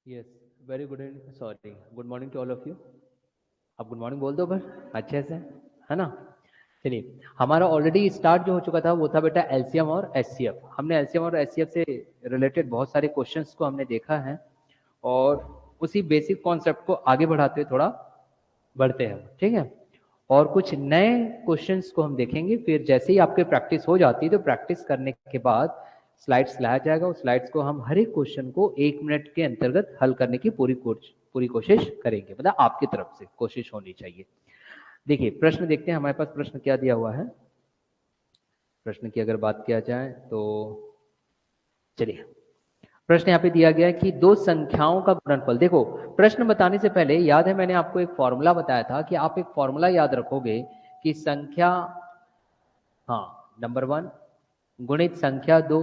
Yes, very good, sorry, good morning to all of you. आप good morning बोल दो बस अच्छे से, है ना। चलिए, हमारा ऑलरेडी स्टार्ट जो हो चुका था वो था बेटा एलसीएम और एचसीएफ। हमने एलसीएम और एचसीएफ से रिलेटेड बहुत सारे क्वेश्चंस को हमने देखा है और उसी बेसिक कॉन्सेप्ट को आगे बढ़ाते हुए थोड़ा बढ़ते हैं, ठीक है। और कुछ नए क्वेश्चंस को हम देखेंगे, फिर जैसे ही आपके प्रैक्टिस हो जाती है तो प्रैक्टिस करने के बाद स्लाइड्स लाया जाएगा। उस स्लाइड्स को हम हर एक क्वेश्चन को 1 मिनट के अंतर्गत हल करने की पूरी कोशिश करेंगे, मतलब आपकी तरफ से कोशिश होनी चाहिए। देखिए, प्रश्न देखते हैं हमारे पास प्रश्न क्या दिया हुआ है। प्रश्न की अगर बात किया जाए तो चलिए, प्रश्न यहाँ पे दिया गया है कि दो संख्याओं का गुणनफल। देखो, प्रश्न बताने से पहले याद है मैंने आपको एक फॉर्मूला बताया था कि आप एक फॉर्मूला याद रखोगे कि संख्या, हाँ, नंबर 1 गुणित संख्या 2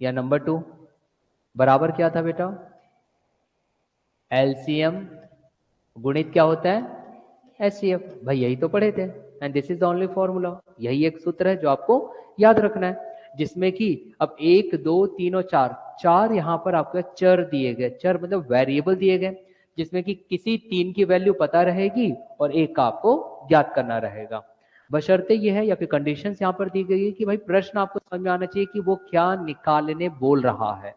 या नंबर 2 बराबर क्या था बेटा, एलसीएम गुणित क्या होता है, एचसीएफ। भाई यही तो पढ़े थे, and this is the only formula. यही एक सूत्र है जो आपको याद रखना है, जिसमें कि अब 1 2 3 और 4 चार यहाँ पर आपके चर दिए गए, चर मतलब वेरिएबल दिए गए, जिसमें कि किसी 3 की वैल्यू पता रहेगी और एक का आपको ज्ञात करना रहेगा। बशर्ते यह है या फिर कंडीशन यहाँ पर दी गई है कि भाई प्रश्न आपको समझ में आना चाहिए कि वो क्या निकालने बोल रहा है,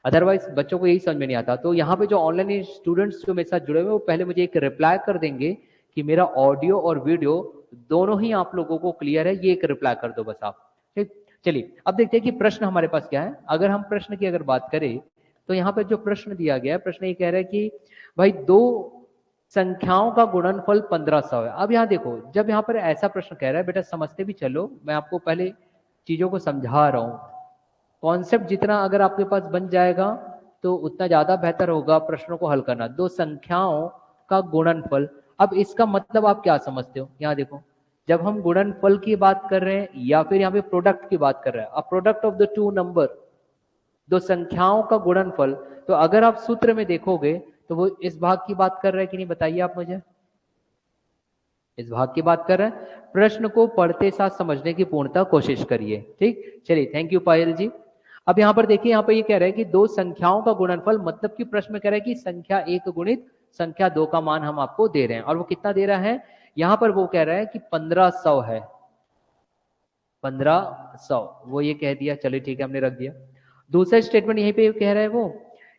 अदरवाइज बच्चों को यही समझ में नहीं आता। तो यहाँ पे जो ऑनलाइन स्टूडेंट्स जो मेरे साथ जुड़े हुए वो पहले मुझे एक रिप्लाई कर देंगे कि मेरा ऑडियो और वीडियो दोनों ही आप लोगों को क्लियर है, ये एक रिप्लाई कर दो बस आप, ठीक। चलिए, अब देखते हैं कि प्रश्न हमारे पास क्या है। अगर हम प्रश्न की अगर बात करें तो यहाँ पर जो प्रश्न दिया गया है, प्रश्न ये कह रहा है कि भाई दो संख्याओं का गुणनफल 1500 है। अब यहाँ देखो, जब यहाँ पर ऐसा प्रश्न कह रहा है बेटा, समझते भी चलो, मैं आपको पहले चीजों को समझा रहा हूँ। कॉन्सेप्ट जितना अगर आपके पास बन जाएगा तो उतना ज्यादा बेहतर होगा प्रश्नों को हल करना। दो संख्याओं का गुणनफल, अब इसका मतलब आप क्या समझते हो, यहाँ देखो, जब हम गुणनफल की बात कर रहे हैं या फिर यहाँ पे प्रोडक्ट की बात कर रहे हैं, a product of the two number, दो संख्याओं का गुणनफल, तो अगर आप सूत्र में देखोगे तो वो इस भाग की बात कर रहे हैं कि नहीं, बताइए आप मुझे। इस भाग की बात कर रहे हैं। प्रश्न को पढ़ते साथ समझने की पूर्णतः कोशिश करिए, ठीक। चलिए, थैंक यू पायल जी। अब यहाँ पर देखिए, यहाँ पर ये कह रहे हैं कि दो संख्याओं का गुणनफल, मतलब कि प्रश्न में कह रहे हैं कि संख्या 1 गुणित संख्या 2 का मान हम आपको दे रहे हैं, और वो कितना दे रहा है, यहाँ पर वो कह रहा है कि 1500 है, 1500 वो ये कह दिया, चलिए ठीक है, हमने रख दिया। दूसरा स्टेटमेंट यहीं पे कह रहा है वो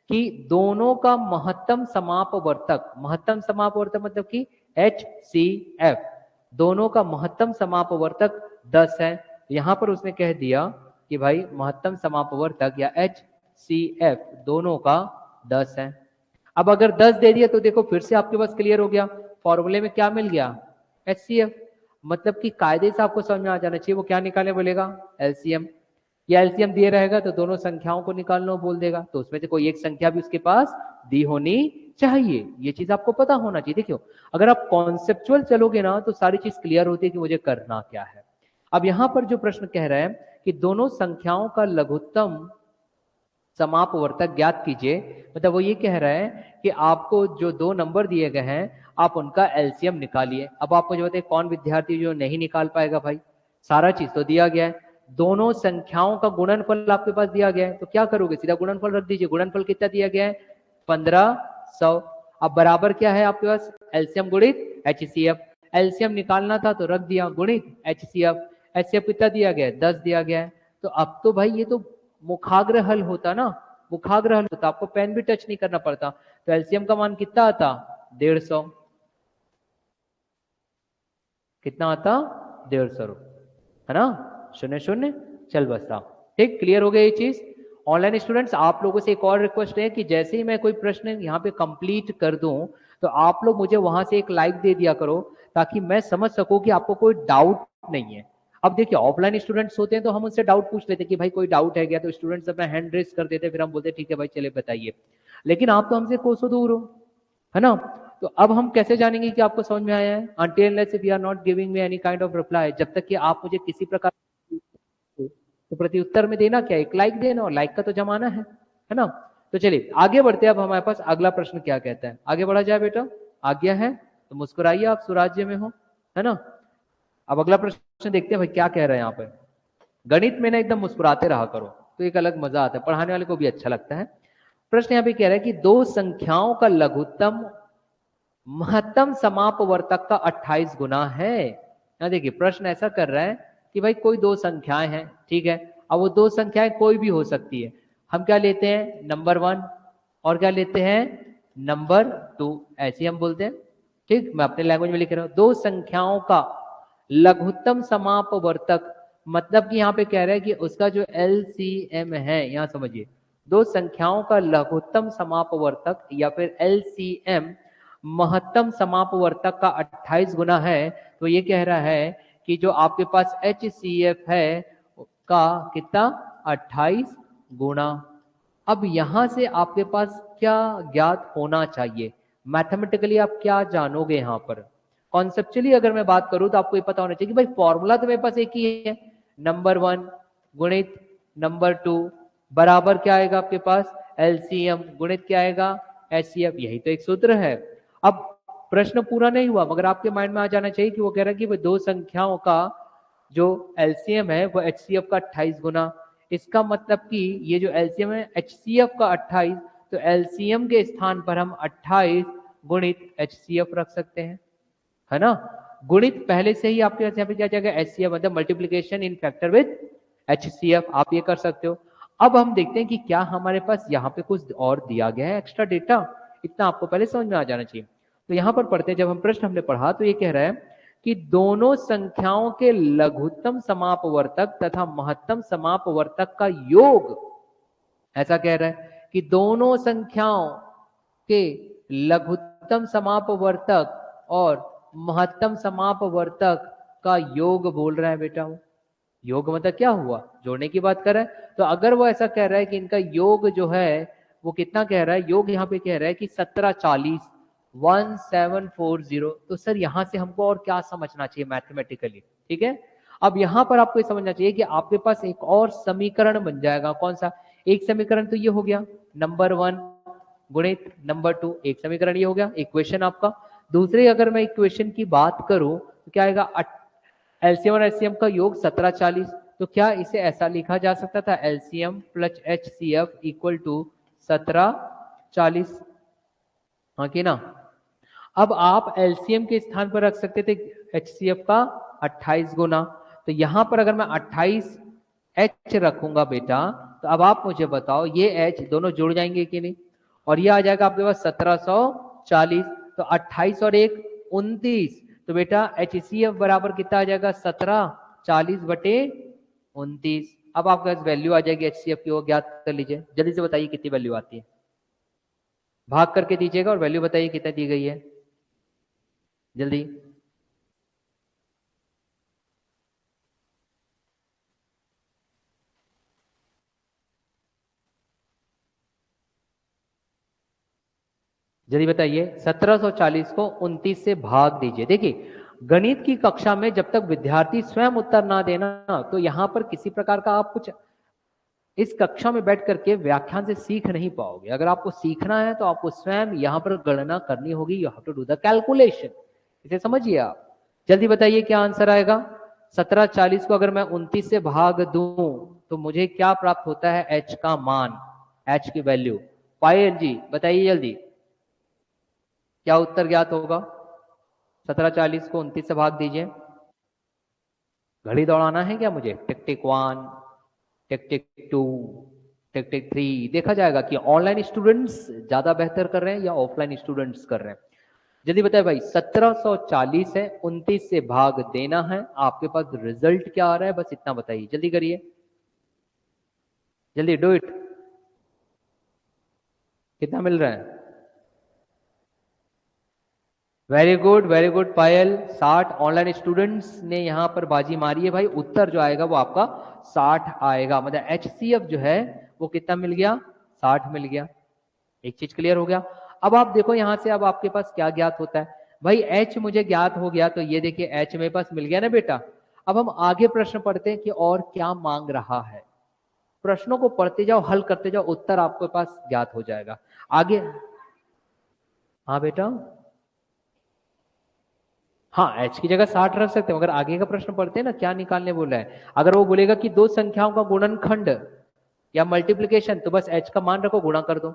कि दोनों का महत्तम समापवर्तक, महत्तम समापवर्तक मतलब कि HCF, दोनों का महत्तम समापवर्तक 10 है। यहां पर उसने कह दिया कि भाई महत्तम समापवर्तक या HCF दोनों का 10 है। अब अगर 10 दे दिया तो देखो फिर से आपके पास क्लियर हो गया, फॉर्मूले में क्या मिल गया, HCF। मतलब कि कायदे से आपको समझ में आ जाना चाहिए वो क्या निकालने बोलेगा, एलसीएम। या एलसीएम दिए रहेगा तो दोनों संख्याओं को निकालना बोल देगा, तो उसमें से कोई एक संख्या भी उसके पास दी होनी चाहिए, ये चीज आपको पता होना चाहिए। देखियो, अगर आप कॉन्सेप्चुअल चलोगे ना तो सारी चीज क्लियर होती है कि मुझे करना क्या है। अब यहां पर जो प्रश्न कह रहा है कि दोनों संख्याओं का लघुत्तम समापवर्तक ज्ञात कीजिए, मतलब वो ये कह रहा है कि आपको जो दो नंबर दिए गए हैं आप उनका एलसीएम निकालिए। अब आप मुझे बताइए कौन विद्यार्थी जो नहीं निकाल पाएगा, भाई सारा चीज तो दिया गया है, दोनों संख्याओं का गुणनफल आपके पास दिया गया है, तो क्या करोगे, सीधा गुणनफल रख दीजिए। गुणनफल कितना दिया गया है, 1500। अब बराबर क्या है आपके पास, एलसीएम गुणित एचसीएफ। एलसीएम निकालना था तो रख दिया गुणित एचसीएफ। एचसीएफ कितना दिया गया है, 10 दिया गया है। तो अब तो भाई ये तो मुखाग्र हल होता ना, मुखाग्र हल होता, आपको पेन भी टच नहीं करना पड़ता। तो एलसीएम का मान कितना आता, 150, कितना आता, 150, है ना, 0 0 चल बसा, ठीक, क्लियर हो गया ये चीज। ऑनलाइन स्टूडेंट्स, आप लोगों से एक और रिक्वेस्ट है कि जैसे ही मैं कोई प्रश्न यहाँ पे कंप्लीट कर दूं तो आप लोग मुझे वहां से एक लाइक दे दिया करो, ताकि मैं समझ सकूं कि आपको कोई डाउट नहीं है। अब देखिए, ऑफलाइन स्टूडेंट्स होते हैं तो हम उनसे डाउट पूछ लेते हैं कि भाई कोई डाउट है क्या, तो स्टूडेंट्स अपना हैंड रेस कर देते हैं, फिर हम बोलते हैं ठीक है भाई चले बताइए। लेकिन आप तो हमसे कोसों दूर हो, है ना। तो अब हम कैसे जानेंगे कि आपको समझ में आया है, until unless if you are not giving me any kind of reply, जब तक कि आप मुझे किसी प्रकार, तो प्रत्युत्तर में देना क्या, एक लाइक देना, और लाइक का तो जमाना है ना। तो चलिए आगे बढ़ते हैं। अब हमारे पास अगला प्रश्न क्या कहता है, आगे बढ़ा जाए बेटा, आज्ञा है तो मुस्कुराइए, आप सुराज्य में हो, है ना। अब अगला प्रश्न देखते हैं भाई क्या कह रहे हैं यहाँ पे। गणित में ना एकदम मुस्कुराते रहा करो, तो एक अलग मजा आता है, पढ़ाने वाले को भी अच्छा लगता है। प्रश्न यहाँ पे कह रहा है कि दो संख्याओं का लघुत्तम महत्तम समापवर्तक का 28 गुना है। यहाँ देखिए प्रश्न ऐसा कर रहा है कि भाई कोई दो संख्याएं हैं, ठीक है, अब वो दो संख्याएं कोई भी हो सकती है। हम क्या लेते हैं, नंबर 1 और क्या लेते हैं, नंबर 2, ऐसे हम बोलते हैं। ठीक, मैं अपने लैंग्वेज में लिख रहा हूं, दो संख्याओं का लघुत्तम समापवर्तक, मतलब कि यहाँ पे कह रहा है कि उसका जो LCM है, यहाँ समझिए, दो संख्याओं का लघुत्तम समापवर्तक या फिर LCM महत्तम समापवर्तक का 28 गुना है। तो ये कह रहा है कि जो आपके पास HCF है का कितना, 28 गुना। अब यहां से आपके पास क्या ज्ञात होना चाहिए, मैथमेटिकली आप क्या जानोगे यहां पर। कॉन्सेप्चुअली अगर मैं बात करूं तो आपको ये पता होना चाहिए कि भाई फॉर्मूला तो मेरे पास एक ही है, नंबर 1 गुणित नंबर 2 बराबर क्या आएगा आपके पास, LCM गुणित क्या आएगा, HCF, यही तो एक सूत्र है। अब प्रश्न पूरा नहीं हुआ मगर आपके माइंड में आ जाना चाहिए कि वो कह रहा है कि वो दो संख्याओं का जो LCM है वो HCF का 28 गुना। इसका मतलब कि ये जो LCM है HCF का 28, तो LCM के स्थान पर हम 28 गुणित HCF रख सकते हैं, है ना। गुणित पहले से ही आपके यहाँ पे क्या जाएगा, HCF मतलब multiplication in factor with HCF, आप ये कर सकते हो। अब हम देखते हैं कि क्या हमारे पास यहाँ पे कुछ और दिया गया है एक्स्ट्रा डेटा, इतना आपको पहले समझ में आ जाना चाहिए। तो यहाँ पर पढ़ते हैं, जब हम प्रश्न हमने पढ़ा तो ये कह रहा है कि दोनों संख्याओं के लघुत्तम समापवर्तक तथा महत्तम समापवर्तक का योग, ऐसा कह रहा है कि दोनों संख्याओं के लघुत्तम समापवर्तक और महत्तम समापवर्तक का योग बोल रहा है बेटा। वो योग मतलब क्या हुआ, जोड़ने की बात कर रहा है। तो अगर वो ऐसा कह रहा है कि इनका योग जो है वो कितना कह रहा है, योग यहाँ पे कह रहा है कि 1740 1740, तो सर यहां से हमको और क्या समझना चाहिए मैथमेटिकली, ठीक है। अब यहां पर आपको ये समझना चाहिए कि आपके पास एक और समीकरण बन जाएगा, कौन सा, एक समीकरण तो ये हो गया नंबर 1 गुणित नंबर 2, एक समीकरण ये हो गया, इक्वेशन आपका। दूसरी अगर मैं इक्वेशन की बात करूं तो क्या आएगा, LCM और HCM का योग 1740, तो क्या इसे ऐसा लिखा जा सकता था, LCM plus HCF equal to 1740, हाँ कि ना। अब आप LCM के स्थान पर रख सकते थे HCF का 28 गुना, तो यहां पर अगर मैं 28H रखूंगा बेटा, तो अब आप मुझे बताओ ये H दोनों जुड़ जाएंगे कि नहीं, और ये आ जाएगा आपके पास 1740, तो 28 और 1 29, तो बेटा HCF बराबर कितना आ जाएगा, 1740 बटे 29। अब आपके पास वैल्यू आ जाएगी HCF की, वो ज्ञात कर लीजिए, जल्दी से बताइए कितनी वैल्यू आती है, भाग करके दीजिएगा और वैल्यू बताइए कितना दी गई है, जल्दी। जल्दी बताइए, 1740 को 29 से भाग दीजिए। देखिए गणित की कक्षा में जब तक विद्यार्थी स्वयं उत्तर ना देना, तो यहां पर किसी प्रकार का आप कुछ इस कक्षा में बैठ करके व्याख्यान से सीख नहीं पाओगे। अगर आपको सीखना है तो आपको स्वयं यहाँ पर गणना करनी होगी, you have to do the calculation, इसे समझिए आप। जल्दी बताइए क्या आंसर आएगा, 1740 को अगर मैं 29 से भाग दूं तो मुझे क्या प्राप्त होता है, H का मान, H की वैल्यू। पायल जी बताइए जल्दी, क्या उत्तर ज्ञात होगा, 1740 को 29 से भाग दीजिए। घड़ी दौड़ाना है क्या मुझे, टिक टिक 1, टिक टिक 2, टिक टिक 3, देखा जाएगा कि ऑनलाइन स्टूडेंट्स ज्यादा बेहतर कर रहे हैं या ऑफलाइन स्टूडेंट्स कर रहे हैं। जल्दी बताए भाई, 1740 है, 29 से भाग देना है, आपके पास रिजल्ट क्या आ रहा है, बस इतना बताइए, जल्दी करिए, जल्दी डू इट। कितना मिल रहा है, वेरी गुड पायल, 60। ऑनलाइन स्टूडेंट्स ने यहां पर बाजी मारी है भाई, उत्तर जो आएगा वो आपका 60 आएगा, मतलब HCF जो है वो कितना मिल गया, 60 मिल गया। एक चीज क्लियर हो गया। अब आप देखो यहां से अब आपके पास क्या ज्ञात होता है भाई, H मुझे ज्ञात हो गया, तो ये देखिए H मेरे पास मिल गया ना बेटा। अब हम आगे प्रश्न पढ़ते हैं कि और क्या मांग रहा है, प्रश्नों को पढ़ते जाओ, हल करते जाओ, उत्तर आपके पास ज्ञात हो जाएगा आगे। हाँ बेटा, हाँ H की जगह 60 रख सकते हैं, मगर आगे का प्रश्न पढ़ते हैं ना, क्या निकालने बोला है। अगर वो बोलेगा कि दो संख्याओं का गुणनखंड या मल्टीप्लीकेशन, तो बस H का मान रखो, गुणा कर दो।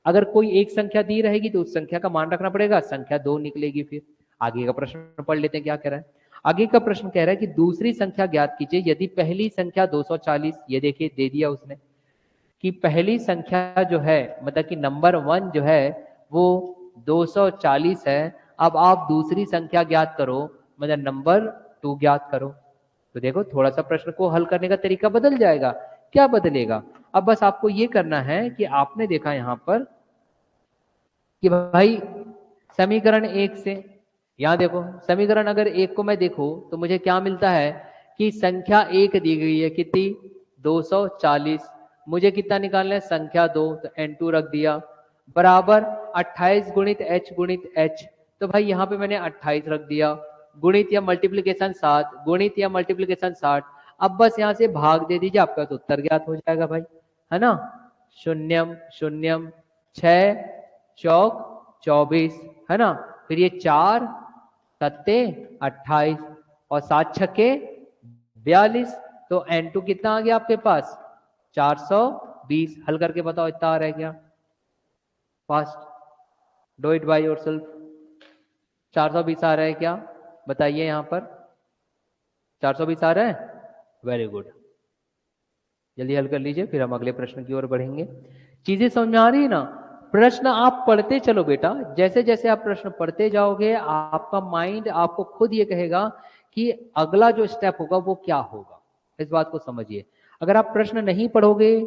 अगर कोई एक संख्या दी रहेगी तो उस संख्या का मान रखना पड़ेगा, संख्या 2 निकलेगी। फिर आगे का प्रश्न पढ़ लेते हैं क्या कह रहा है। आगे का प्रश्न कह रहा है कि दूसरी संख्या ज्ञात कीजिए यदि पहली संख्या 240, ये देखिए दे दिया उसने कि पहली संख्या जो है मतलब कि नंबर 1 जो है वो 240 है। अब आप दूसरी संख्या ज्ञात करो, मतलब नंबर 2 ज्ञात करो। तो देखो थोड़ा सा प्रश्न को हल करने का तरीका बदल जाएगा। क्या बदलेगा? अब बस आपको ये करना है कि आपने देखा यहां पर कि भाई समीकरण 1 से, यहां देखो समीकरण अगर 1 को मैं देखूं तो मुझे क्या मिलता है कि संख्या 1 दी गई है कितनी, 240। मुझे कितना निकालना है, संख्या 2, तो n2 रख दिया बराबर 28 गुणित h गुणित h। तो भाई यहां पे मैंने 28 रख दिया, गुणित या मल्टीप्लीकेशन 7, गुणित या मल्टीप्लीकेशन 60। अब बस यहां से भाग दे दीजिए, आपका तो उत्तर ज्ञात हो जाएगा भाई, है ना। शून्यम शून्यम 6 चौक 24, है ना। फिर ये 4 सत्ते 28 और 7 छक्के 42। तो n2 कितना आ गया आपके पास, 420। हल करके बताओ इतना आ रहा है क्या? Fast do it by yourself. 420 आ रहा है क्या? बताइए यहां पर 420 आ रहा है। वेरी गुड, जल्दी हल कर लीजिए, फिर हम अगले प्रश्न की ओर बढ़ेंगे। चीजें समझ में आ रही है ना? प्रश्न आप पढ़ते चलो बेटा, जैसे जैसे आप प्रश्न पढ़ते जाओगे आपका माइंड आपको खुद ये कहेगा कि अगला जो स्टेप होगा वो क्या होगा। इस बात को समझिए। अगर आप प्रश्न नहीं पढ़ोगे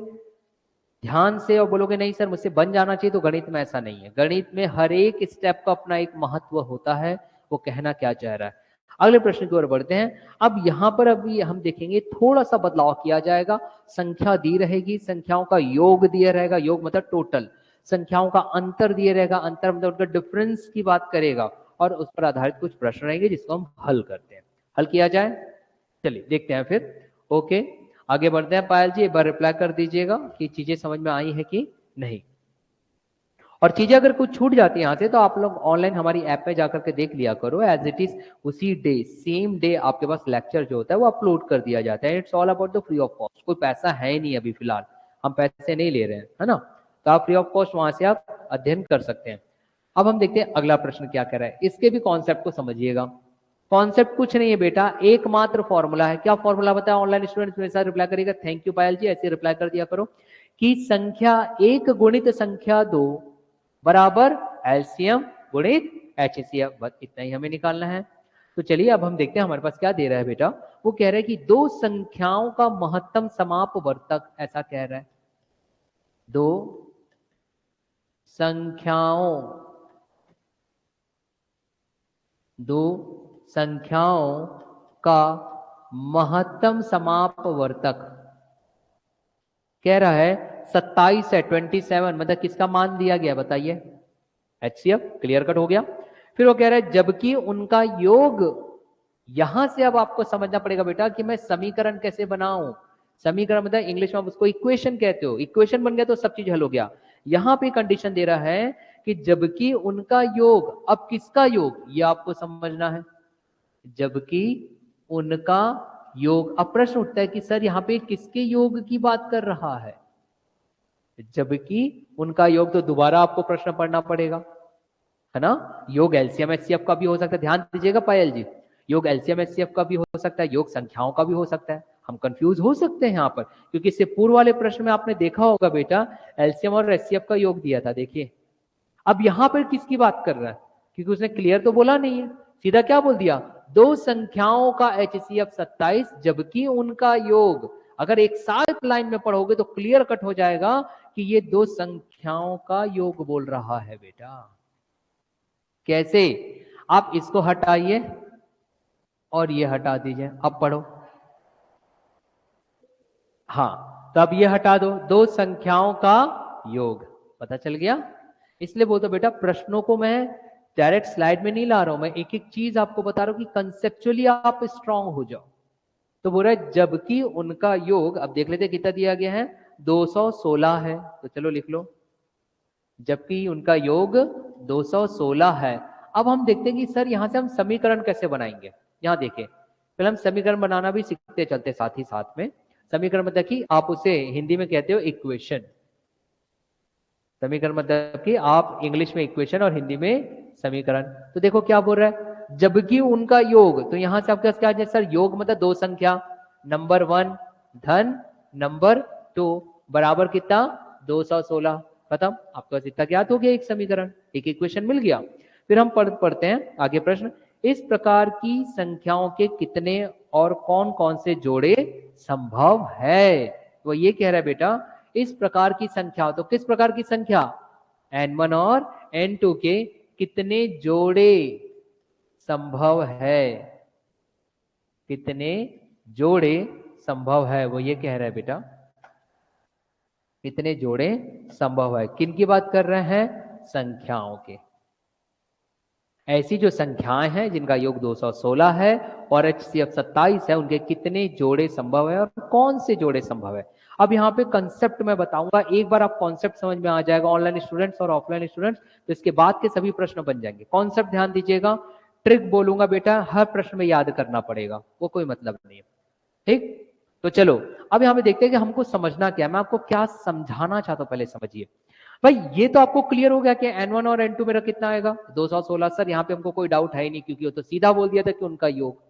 ध्यान से और बोलोगे नहीं सर मुझसे बन जाना चाहिए, तो गणित में ऐसा नहीं है। गणित में हर एक स्टेप का अपना एक महत्व होता है, वो कहना क्या चाह रहा है। अगले प्रश्न की ओर बढ़ते हैं। अब यहां पर अभी हम देखेंगे थोड़ा सा बदलाव किया जाएगा। संख्या दी रहेगी, संख्याओं का योग दिया रहेगा, योग मतलब टोटल। संख्याओं का अंतर दिया रहेगा, अंतर मतलब उनका डिफरेंस की बात करेगा, और उस पर आधारित कुछ प्रश्न रहेंगे जिसको हम हल करते हैं। हल किया जाए, चलिए देखते हैं फिर। ओके आगे बढ़ते हैं। पायल जी एक बार रिप्लाई कर दीजिएगा कि चीजें समझ में आई है कि नहीं। और चीजें अगर कुछ छूट जाती है यहाँ से तो आप लोग ऑनलाइन हमारी ऐप में जाकर के देख लिया करो। एज इट इज उसी डे सेम डे आपके पास लेक्चर जो होता है वो अपलोड कर दिया जाता है। It's all about the free of cost. कोई पैसा है ही नहीं अभी फिलहाल, हम पैसे नहीं ले रहे हैं, है ना। तो आप फ्री ऑफ कॉस्ट वहां से आप अध्ययन कर सकते हैं। अब हम देखते हैं अगला प्रश्न क्या कह रहा है। इसके भी कॉन्सेप्ट को समझिएगा। कॉन्सेप्ट कुछ नहीं है बेटा, एकमात्र फॉर्मूला है। क्या फॉर्मूला बताया? ऑनलाइन स्टूडेंट्स मेरे साथ रिप्लाई करेगा। थैंक यू पायल जी, ऐसे रिप्लाई कर दिया करो कि संख्या 1 गुणित संख्या 2 बराबर एलसीएम गुणित एचसीएफ। बस इतना ही हमें निकालना है। तो चलिए अब हम देखते हैं हमारे पास क्या दे रहा है बेटा। वो कह रहा है कि दो संख्याओं का महत्तम समापवर्तक, ऐसा कह रहा है। दो संख्याओं दो संख्याओं का महत्तम समापवर्तक कह रहा है 27 है, 27 मतलब किसका मान दिया गया बताइए? एचसीएफ। क्लियर कट हो गया। फिर वो कह रहा है जबकि उनका योग, यहां से अब आपको समझना पड़ेगा बेटा कि मैं समीकरण कैसे बनाऊं। समीकरण मतलब इंग्लिश में आप उसको इक्वेशन कहते हो। इक्वेशन बन गया तो सब चीज हल हो गया। यहां पे कंडीशन दे रहा है कि जबकि उनका योग, अब किसका योग ये आपको समझना है। जबकि उनका योग, अब प्रश्न उठता है कि सर यहाँ पे किसके योग की बात कर रहा है? जबकि उनका योग, तो दोबारा आपको प्रश्न पढ़ना पड़ेगा, है ना। योग एलसीएम एचसीएफ का भी हो सकता है, ध्यान दीजिएगा पायल जी। योग एलसीएम एचसीएफ का भी हो सकता है, योग संख्याओं का भी हो सकता है। हम कंफ्यूज हो सकते हैं यहाँ पर, क्योंकि इससे पूर्व वाले प्रश्न में आपने देखा होगा बेटा एलसीएम और एचसीएफ का योग दिया था। देखिए अब यहां पर किसकी बात कर रहा है, क्योंकि उसने क्लियर तो बोला नहीं है, सीधा क्या बोल दिया, दो संख्याओं का एचसीएफ 27 जबकि उनका योग। अगर एक साथ लाइन में पढ़ोगे तो क्लियर कट हो जाएगा कि ये दो संख्याओं का योग बोल रहा है बेटा। कैसे? आप इसको हटाइए और ये हटा दीजिए, अब पढ़ो। हाँ तो अब ये हटा दो, दो संख्याओं का योग, पता चल गया। इसलिए बोलते बेटा प्रश्नों को मैं डायरेक्ट स्लाइड में नहीं ला रहा हूं, मैं एक एक चीज आपको बता रहा हूं कि कंसेप्चुअली आप स्ट्रांग हो जाओ। तो बोल रहा है जबकि उनका योग, अब देख लेते कितना दिया गया है, 216 है, तो चलो लिख लो जबकि उनका योग 216 है। अब हम देखते हैं कि सर यहां से हम समीकरण कैसे बनाएंगे। यहां देखिए पहले हम समीकरण बनाना भी सीखते चलते साथ ही साथ में। समीकरण मतलब कि आप उसे हिंदी में कहते हो इक्वेशन। समीकरण मतलब कि आप इंग्लिश में इक्वेशन और हिंदी में समीकरण। तो देखो क्या बोल रहा है, जबकि उनका योग, तो यहां से आपके पास क्या है सर, योग मतलब दो संख्या, नंबर 1 धन नंबर 2 बराबर कितना 216, खत्म। आपके पास इतना ज्ञात हो गया, एक समीकरण, एक इक्वेशन मिल गया। फिर हम पढ़ते हैं आगे प्रश्न, इस प्रकार की संख्याओं के कितने और कौन कौन से जोड़े संभव है। तो ये कह रहा है बेटा, इस प्रकार की संख्या, तो किस प्रकार की संख्या, n1 और n2 के कितने जोड़े संभव है, कितने जोड़े संभव है, वो ये कह रहा है बेटा, कितने जोड़े संभव है। किन की बात कर रहे हैं, संख्याओं के। ऐसी जो संख्याएं हैं जिनका योग 216 है और HCF 27 है, उनके कितने जोड़े संभव है और कौन से जोड़े संभव है। अब यहाँ पे कंसेप्ट मैं बताऊंगा, एक बार आप कॉन्सेप्ट समझ में आ जाएगा ऑनलाइन स्टूडेंट्स और ऑफलाइन स्टूडेंट्स, तो इसके बाद के सभी प्रश्न बन जाएंगे। कॉन्सेप्ट ध्यान दीजिएगा, ट्रिक बोलूंगा बेटा, हर प्रश्न में याद करना पड़ेगा, वो कोई मतलब नहीं है, ठीक। तो चलो अब यहाँ पे देखते हैं कि हमको समझना क्या है, मैं आपको क्या समझाना चाहता हूँ, पहले समझिए भाई। ये तो आपको क्लियर हो गया कि n1 और n2 मेरा कितना आएगा 216। सर यहाँ पे हमको कोई डाउट है ही नहीं, क्योंकि वो तो सीधा बोल दिया था कि उनका योग,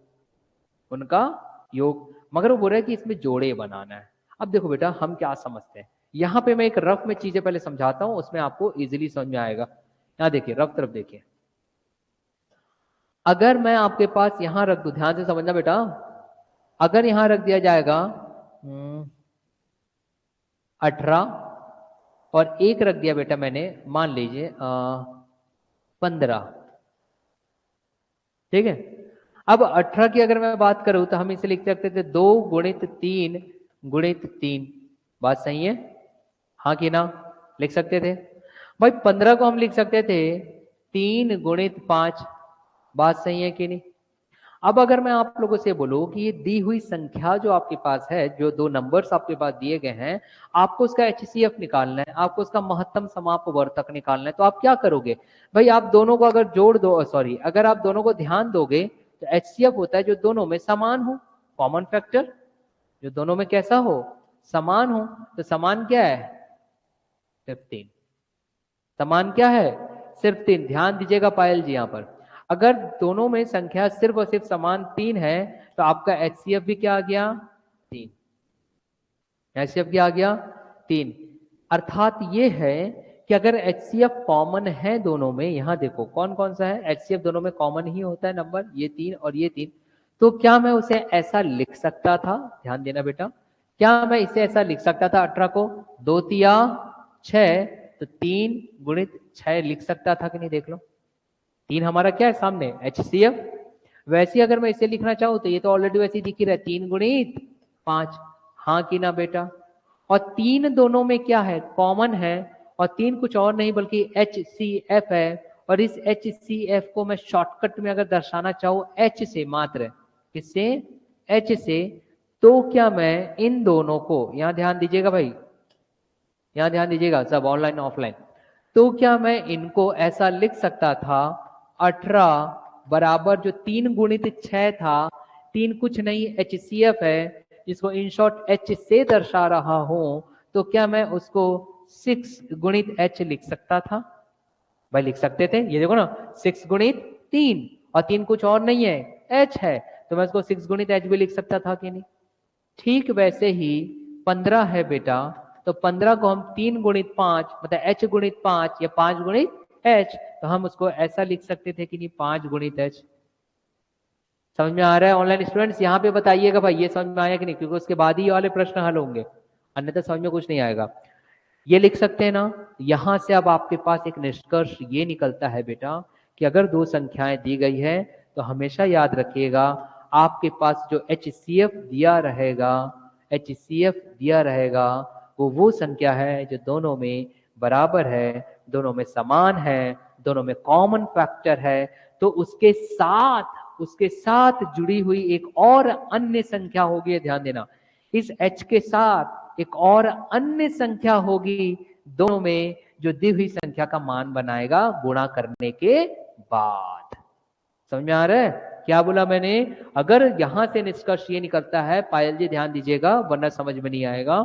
उनका योग, मगर वो बोल रहा है कि इसमें जोड़े बनाना है। अब देखो बेटा हम क्या समझते हैं, यहाँ पे मैं एक रफ में चीजें पहले समझाता हूँ, उसमें आपको इजीली समझ में आएगा। यहाँ देखिए रफ तरफ देखिए, अगर मैं आपके पास यहां रख दूं, ध्यान से समझना बेटा, अगर यहां रख दिया जाएगा 18 और एक रख दिया बेटा मैंने, मान लीजिए 15, ठीक है। अब 18 की अगर मैं बात करूं तो हम इसे लिख सकते थे 2 गुणित 3 गुणित 3, बात सही है, हाँ कि ना, लिख सकते थे। भाई 15 को हम लिख सकते थे 3 गुणित 5, बात सही है कि नहीं। अब अगर मैं आप लोगों से बोलूं कि ये दी हुई संख्या जो आपके पास है, जो दो नंबर्स आपके पास दिए गए हैं, आपको उसका HCF निकालना है, आपको उसका महत्तम समापवर्तक निकालना है, तो आप क्या करोगे भाई, आप दोनों को अगर जोड़ दो, सॉरी अगर आप दोनों को ध्यान दोगे तो HCF होता है जो दोनों में समान हो, कॉमन फैक्टर, जो दोनों में कैसा हो, समान हो। तो समान क्या है 15, समान क्या है सिर्फ 3। ध्यान दीजिएगा पायल जी, यहाँ पर अगर दोनों में संख्या सिर्फ और सिर्फ समान 3 है तो आपका HCF भी क्या आ गया 3, HCF क्या आ गया 3। अर्थात ये है कि अगर HCF कॉमन है दोनों में, यहां देखो कौन कौन सा है, HCF दोनों में कॉमन ही होता है नंबर, ये 3 और ये 3, तो क्या मैं उसे ऐसा लिख सकता था, ध्यान देना बेटा, क्या मैं इसे ऐसा लिख सकता था 18 को 2 तिया 6, तो 3 गुणित 6 लिख सकता था कि नहीं, देख लो 3 हमारा क्या है सामने HCF। वैसे अगर मैं इसे लिखना चाहूं तो ये तो ऑलरेडी वैसे ही दिख ही रहा है 3 गुणित 5, हाँ कि ना बेटा। और 3 दोनों में क्या है कॉमन है, और 3 कुछ और नहीं बल्कि HCF है, और इस HCF को मैं शॉर्टकट में अगर दर्शाना चाहूं H से, मात्र किससे, H से, तो क्या मैं इन दोनों को, यहां ध्यान दीजिएगा भाई, यहां ध्यान दीजिएगा सब ऑनलाइन ऑफलाइन, तो क्या मैं इनको ऐसा लिख सकता था 18 बराबर जो 3 गुणित 6 था, 3 कुछ नहीं HCF है, जिसको इन शॉर्ट H से दर्शा रहा हूं, तो क्या मैं उसको 6 गुणित H लिख सकता था, भाई लिख सकते थे। ये देखो ना 6 गुणित 3, और 3 कुछ और नहीं है H है, तो मैं उसको 6 गुणित H भी लिख सकता था कि नहीं। ठीक वैसे ही 15 है बेटा, तो 15 को हम 3 गुणित 5 मतलब H गुणित 5 या 5 गुणित H, तो हम उसको ऐसा लिख सकते थे कि नहीं 5 गुणित H। समझ में आ रहा है ऑनलाइन स्टूडेंट्स, यहाँ पे बताइएगा भाई ये समझ में आया कि नहीं, क्योंकि उसके बाद ही वाले प्रश्न हल होंगे, अन्यथा समझ में कुछ नहीं आएगा। ये लिख सकते हैं ना। यहां से अब आपके पास एक निष्कर्ष ये निकलता है बेटा कि अगर दो संख्याएं दी गई है तो हमेशा याद रखिएगा आपके पास जो HCF दिया रहेगा, HCF दिया रहेगा, वो संख्या है जो दोनों में बराबर है, दोनों में समान है, दोनों में कॉमन फैक्टर है। तो उसके साथ जुड़ी हुई एक और अन्य संख्या होगी, ध्यान देना, इस H के साथ एक और अन्य संख्या होगी, दोनों में जो दी हुई संख्या का मान बनाएगा गुणा करने के बाद। समझ में आ रहा है क्या बोला मैंने। अगर यहां से निष्कर्ष ये निकलता है, पायल जी ध्यान दीजिएगा वरना समझ में नहीं आएगा,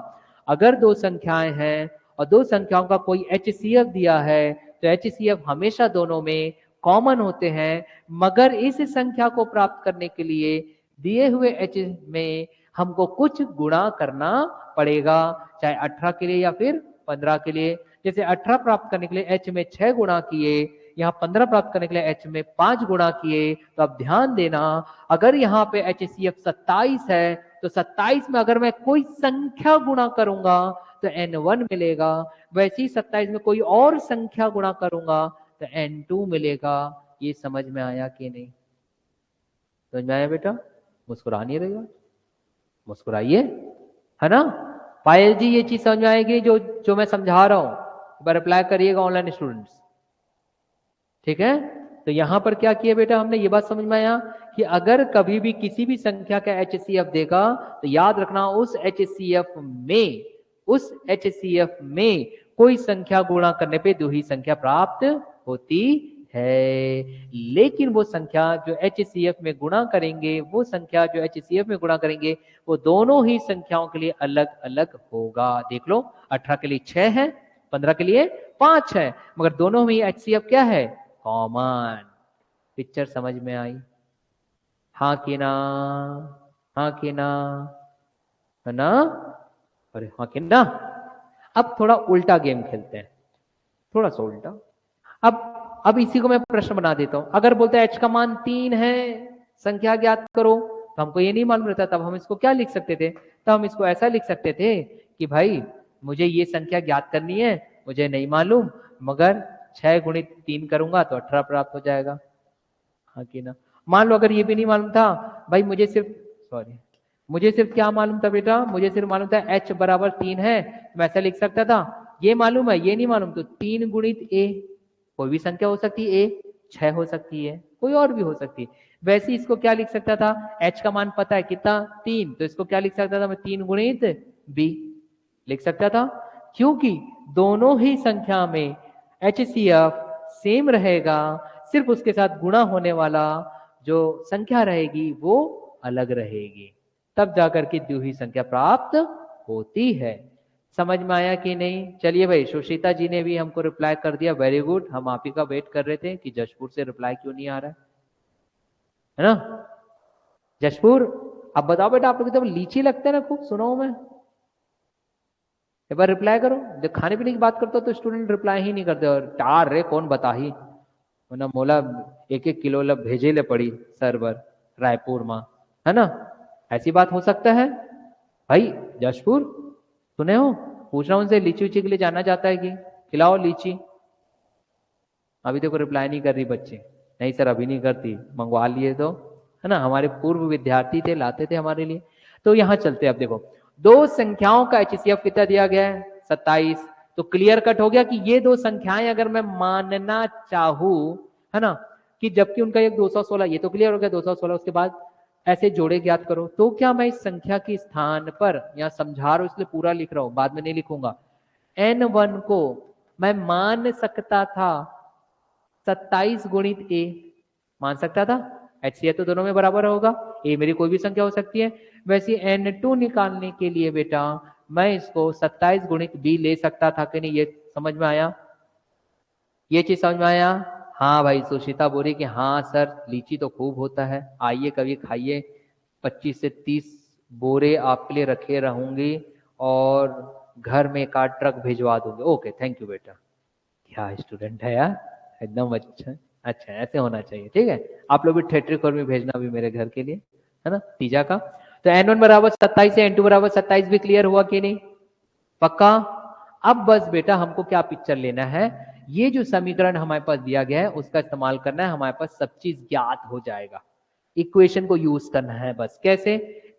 अगर दो संख्याएं हैं और दो संख्याओं का कोई HCF दिया है तो HCF हमेशा दोनों में कॉमन होते हैं, मगर इस संख्या को प्राप्त करने के लिए दिए हुए H में हमको कुछ गुणा करना पड़ेगा, चाहे 18 के लिए या फिर 15 के लिए। जैसे 18 प्राप्त करने के लिए H में 6 गुणा किए, यहाँ 15 प्राप्त करने के लिए H में 5 गुणा किए। तो अब ध्यान देना, अगर यहाँ पे HCF 27 है तो 27 में अगर मैं कोई संख्या गुणा करूंगा तो N1 मिलेगा, वैसे ही 27 में कोई और संख्या गुणा करूंगा तो N2 मिलेगा। ये समझ में आया कि नहीं? समझ में आया बेटा? मुस्कुरा नहीं रही हो, मुस्कुराइए, है ना? पायल जी ये चीज समझ में आएगी जो मैं समझा रहा हूं, रिप्लाई करिएगा ऑनलाइन स्टूडेंट्स, ठीक है? तो यहां पर क्या किया बेटा हमने, ये बात समझ में आया कि अगर कभी भी किसी भी संख्या का HCF देगा तो याद रखना उस HCF में कोई संख्या गुणा करने पे दो ही संख्या प्राप्त होती है। लेकिन वो संख्या जो HCF में गुणा करेंगे, वो संख्या जो HCF में गुणा करेंगे वो दोनों ही संख्याओं के लिए अलग अलग होगा। देख लो, 18 के लिए 6 है, 15 के लिए 5 है, मगर दोनों में HCF क्या है? कॉमन। पिक्चर समझ में आई? हाँ कि ना? हाँ कि ना? है ना? अरे हाँ कि ना? अब थोड़ा उल्टा गेम खेलते हैं, थोड़ा सा उल्टा। अब इसी को मैं प्रश्न बना देता हूं। अगर बोलते हैं H का मान 3 है, संख्या ज्ञात करो, तो हमको ये नहीं मालूम रहता, तब हम इसको क्या लिख सकते थे? तब हम इसको ऐसा लिख सकते थे कि भाई मुझे ये संख्या ज्ञात करनी है, मुझे नहीं मालूम, मगर 6 गुणित 3 करूंगा तो 18 प्राप्त हो जाएगा। हाँ कि ना? मान लो अगर ये भी नहीं मालूम था, भाई मुझे सिर्फ क्या मालूम था बेटा? मुझे सिर्फ मालूम था H बराबर 3 है, मैं ऐसा लिख सकता था। ये मालूम है, ये नहीं मालूम, तो 3 गुणित A, कोई भी संख्या हो सकती है, A 6 हो सकती है, कोई और भी हो सकती है। वैसे इसको क्या लिख सकता था? H का मान पता है कितना? 3, तो इसको क्या लिख सकता था मैं? 3 गुणित B लिख सकता था, क्योंकि दोनों ही संख्या में HCF सेम रहेगा, सिर्फ उसके साथ गुणा होने वाला जो संख्या रहेगी वो अलग रहेगी, तब जाकर के दो ही संख्या प्राप्त होती है। समझ में आया कि नहीं? चलिए भाई, सुशीता जी ने भी हमको रिप्लाई कर दिया, वेरी गुड। हम आप ही का वेट कर रहे थे कि जशपुर से रिप्लाई क्यों नहीं आ रहा है ना? जशपुर, अब बताओ बेटा, आप लोग तो लीची लगते हैं ना खूब, सुनो मैं एक बार रिप्लाई करो। जब खाने पीने की बात करते हो तो स्टूडेंट रिप्लाई ही नहीं करते, और टार रे कौन बता ही ना, मोला 1-1 किलो लब भेजे ले पड़ी सर्वर रायपुर में, है ना? ऐसी बात हो सकता है भाई? जशपुर सुने हो? पूछ रहा हूं उनसे, लीची उची के लिए जाना चाहता है कि खिलाओ लीची? अभी देखो रिप्लाई नहीं कर रही बच्चे। नहीं सर अभी नहीं करती, मंगवा लिए तो, है ना? हमारे पूर्व विद्यार्थी थे, लाते थे हमारे लिए। तो यहां चलते अब देखो, दो संख्याओं का HCF कितना दिया गया है? 27। तो क्लियर कट हो गया कि ये दो संख्याएं अगर मैं मानना चाहूं, है ना, कि जबकि उनका एक 216, ये तो क्लियर हो गया 216, उसके बाद ऐसे जोड़े ज्ञात करो, तो क्या मैं इस संख्या के स्थान पर, यहां समझा रहा हूं इसलिए पूरा लिख रहा हूं, बाद में नहीं लिखूंगा, N1 को मैं मान सकता था 27 गुणित A, मान सकता था। HCF तो दोनों में बराबर होगा, A मेरी कोई भी संख्या हो सकती है। वैसे N2 निकालने के लिए बेटा मैं इसको 27 गुणित B ले सकता था कि नहीं? ये समझ में आया? ये चीज समझ में आया? हाँ भाई, सुशीता बोली कि हाँ सर लीची तो खूब होता है, आइए कभी खाइए, 25 से 30 बोरे आपके लिए रखे रहूंगी और घर में एक आध ट्रक भिजवा दूंगी। ओके थैंक यू बेटा। क्या स्टूडेंट है यार, एकदम अच्छा। अच्छा ऐसे होना चाहिए, ठीक है? आप लोग भी थेट्रिक और भी भेजना भी मेरे घर के लिए, है ना, तीजा का। तो N1 बराबर 27 है, N2 बराबर 27 भी क्लियर हुआ कि नहीं? पक्का? अब बस बेटा हमको क्या पिक्चर लेना है, ये जो समीकरण हमारे पास दिया गया है उसका इस्तेमाल करना है, हमारे पास सब चीज ज्ञात हो जाएगा। इक्वेशन को यूज करना है बस। कैसे?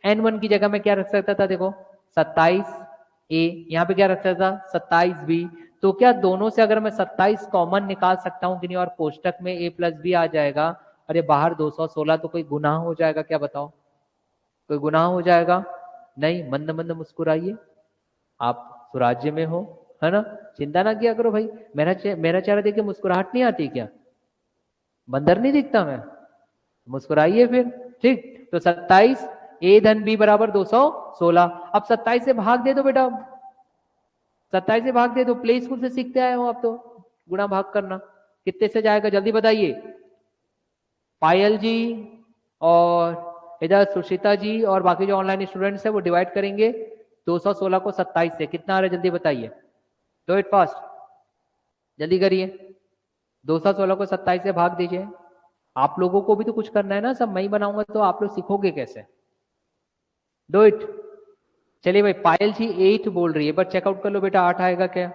N1 की जगह में क्या रख सकता था? देखो 27A, यहाँ पे क्या रख सकता था? 27B। तो क्या दोनों से अगर मैं 27 कॉमन निकाल सकता हूँ कि नहीं? और कोष्टक में A प्लस B आ जाएगा, अरे बाहर 216, तो कोई गुनाह हो जाएगा क्या? बताओ, कोई गुनाह हो जाएगा? नहीं। मंद मंद मुस्कुराइए, आप सुराज्य में हो, है ना? चिंता ना किया करो भाई, मेरा चेहरा देख के मुस्कुराहट नहीं आती क्या? बंदर नहीं दिखता मैं? मुस्कुराइए फिर, ठीक? तो 27 A धन B बराबर 216। अब 27 से भाग दे दो बेटा, 27 से भाग दे दो, प्ले स्कूल से सीखते आए हो आप तो गुणा भाग करना। कितने से जाएगा जल्दी बताइए। पायल जी और इधर सुशिता जी और बाकी जो ऑनलाइन स्टूडेंट्स है वो डिवाइड करेंगे 216 को 27 से, कितना आ रहा है जल्दी बताइए। डू इट फास्ट, जल्दी करिए। 216 को 27 से भाग दीजिए। आप लोगों को भी तो कुछ करना है ना, सब मैं ही बनाऊंगा तो आप लोग सीखोगे कैसे। Do it. चलिए भाई, पायल जी 8 बोल रही है, बट चेकआउट कर लो बेटा 8 आएगा क्या।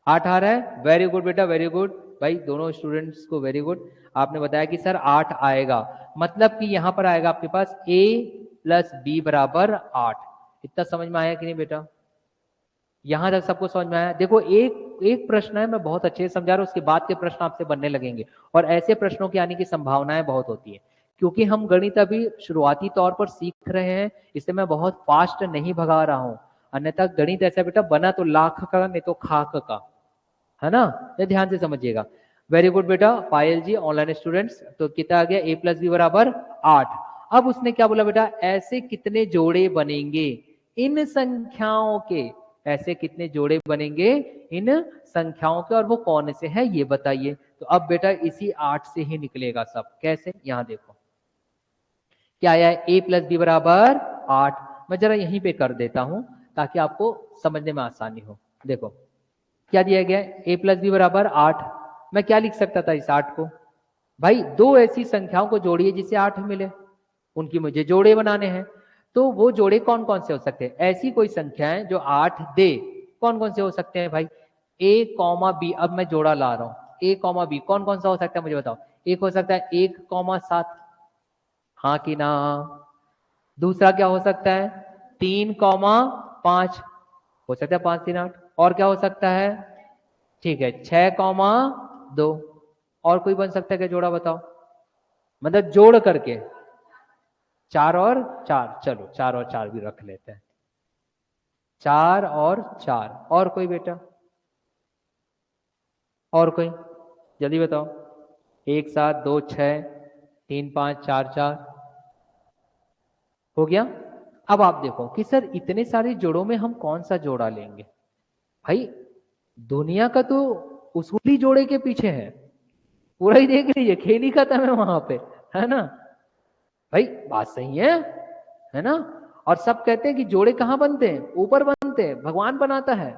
8 आ रहा है, वेरी गुड बेटा, वेरी गुड भाई, दोनों स्टूडेंट्स को वेरी गुड। आपने बताया कि सर 8 आएगा, मतलब कि यहां पर आएगा आपके पास a प्लस बी बराबर 8। इतना समझ में आया कि नहीं बेटा, यहां तक सबको समझ में आया। देखो एक एक प्रश्न है, मैं बहुत अच्छे से समझा रहा हूं, उसके बाद के प्रश्न आपसे बनने लगेंगे और ऐसे प्रश्नों की आने की संभावनाएं बहुत होती है, क्योंकि हम गणित अभी शुरुआती तौर पर सीख रहे हैं, इसलिए मैं बहुत फास्ट नहीं भगा रहा हूं। अन्यथा गणित ऐसा बेटा बना तो लाख का नहीं तो खाक का, है ना, ये ध्यान से समझिएगा। वेरी गुड बेटा पायल जी, ऑनलाइन स्टूडेंट्स, तो कितना आ गया a प्लस बी बराबर 8। अब उसने क्या बोला बेटा, ऐसे कितने जोड़े बनेंगे इन संख्याओं के, ऐसे कितने जोड़े बनेंगे इन संख्याओं के और वो कौन से हैं ये बताइए। तो अब बेटा इसी 8 से ही निकलेगा सब। कैसे, यहां देखो क्या आया है, a प्लस बी बराबर 8। मैं जरा यहीं पे कर देता हूं ताकि आपको समझने में आसानी हो। देखो क्या दिया गया है, a प्लस बी बराबर 8। मैं क्या लिख सकता था इस 8 को, भाई दो ऐसी संख्याओं को जोड़िए जिसे 8 मिले, उनकी मुझे जोड़े बनाने हैं। तो वो जोड़े कौन कौन से हो सकते हैं, ऐसी कोई संख्याएं जो 8 दे, कौन कौन से हो सकते हैं भाई, a कॉमा बी। अब मैं जोड़ा ला रहा हूं, a कॉमा बी कौन कौन सा हो सकता है मुझे बताओ। एक हो सकता है 1 कॉमा 7, हाँ कि ना। दूसरा क्या हो सकता है 3 कॉमा 5, हो सकता है 5 3 8। और क्या हो सकता है, ठीक है 6 कॉमा 2। और कोई बन सकता है क्या जोड़ा बताओ, मतलब जोड़ करके 4 और 4, चलो 4 और 4 भी रख लेते हैं, 4 और 4। और कोई बेटा, और कोई जल्दी बताओ। 1 7 2 6 3 5 4 4 हो गया। अब आप देखो कि सर इतने सारे जोड़ों में हम कौन सा जोड़ा लेंगे। भाई दुनिया का तो उसूली जोड़े के पीछे है, पूरा ही देख लीजिए, खेल ही खत्म है वहां पे, है ना भाई, बात सही है ना। और सब कहते हैं कि जोड़े कहाँ बनते हैं, ऊपर बनते हैं, भगवान बनाता है।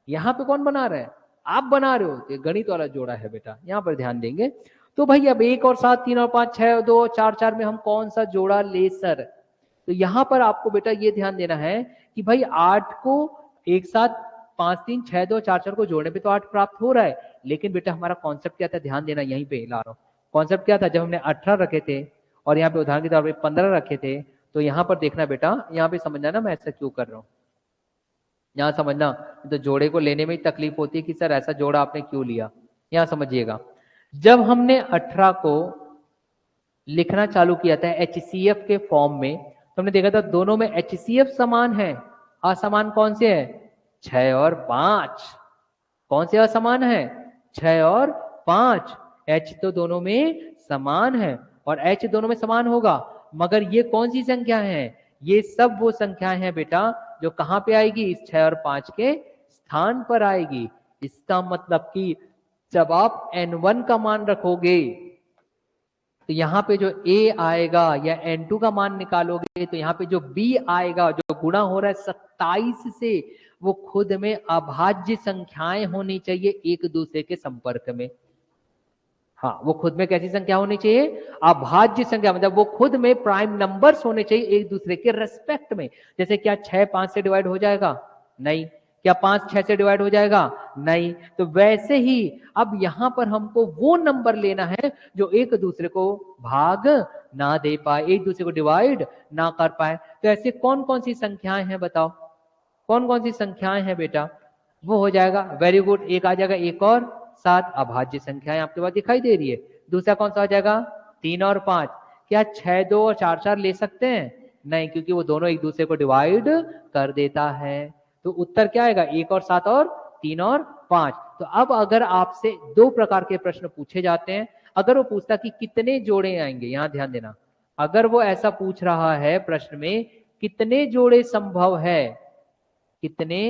यहाँ पे कौन बना रहा है, आप बना रहे हो, ये गणित वाला जोड़ा है बेटा, यहाँ पर ध्यान देंगे। तो भाई अब 1 और 7 3 और 5 6 और 2 4 4 में हम कौन सा जोड़ा ले सर। तो यहाँ पर आपको बेटा ये ध्यान देना है कि भाई 8 को एक साथ 5 3 6 2 4 4 को जोड़ने पे तो 8 प्राप्त हो रहा है, लेकिन बेटा हमारा कॉन्सेप्ट क्या था, ध्यान देना, यहीं पे ला रहा हूँ। कॉन्सेप्ट क्या था, जब हमने 18 रखे थे और यहाँ पे उदाहरण के तौर पे 15 रखे थे, तो यहाँ पर देखना बेटा, यहाँ पे समझना ना मैं ऐसा क्यों कर रहा हूँ, यहाँ समझना। तो जोड़े को लेने में ही तकलीफ होती है कि सर ऐसा जोड़ा आपने क्यों लिया। यहाँ समझिएगा, जब हमने 18 को लिखना चालू किया था HCF के फॉर्म में, तो हमने देखा था दोनों में HCF समान है, असमान कौन से है, 6 और 5। कौन से असमान है, 6 और 5। H तो दोनों में समान है और H दोनों में समान होगा, मगर ये कौन सी संख्या है, ये सब वो संख्याएं हैं बेटा जो कहां पे आएगी, इस 6 और 5 के स्थान पर आएगी। इसका मतलब कि जब आप N1 का मान रखोगे तो यहाँ पे जो a आएगा या N2 का मान निकालोगे तो यहाँ पे जो b आएगा, जो गुणा हो रहा है 27 से, वो खुद में अभाज्य संख्याएं होनी चाहिए एक दूसरे के संपर्क में। हाँ, वो खुद में कैसी संख्या होनी चाहिए, अभाज्य संख्या, मतलब वो खुद में प्राइम नंबर्स होने चाहिए एक दूसरे के रेस्पेक्ट में। जैसे क्या 6 5 से डिवाइड हो जाएगा, नहीं। क्या 5 6 से डिवाइड हो जाएगा, नहीं। तो वैसे ही अब यहां पर हमको वो नंबर लेना है जो एक दूसरे को भाग ना दे पाए, एक दूसरे को डिवाइड ना कर पाए। तो ऐसे कौन कौन सी संख्याएं हैं बताओ, कौन कौन सी संख्याएं हैं बेटा, वो हो जाएगा, वेरी गुड, एक आ जाएगा 1 और 7, अभाज्य संख्याएं आपके पास दिखाई दे रही है। दूसरा कौन सा हो जाएगा 3 और 5। क्या 6 2 और 4 4 ले सकते हैं, नहीं, क्योंकि वो दोनों एक दूसरे को डिवाइड कर देता है। तो उत्तर क्या आएगा 1 और 7 और 3 और 5। तो अब अगर आपसे दो प्रकार के प्रश्न पूछे जाते हैं, अगर वो पूछता कि कितने जोड़े आएंगे, यहां ध्यान देना, अगर वो ऐसा पूछ रहा है प्रश्न में कितने जोड़े संभव है, कितने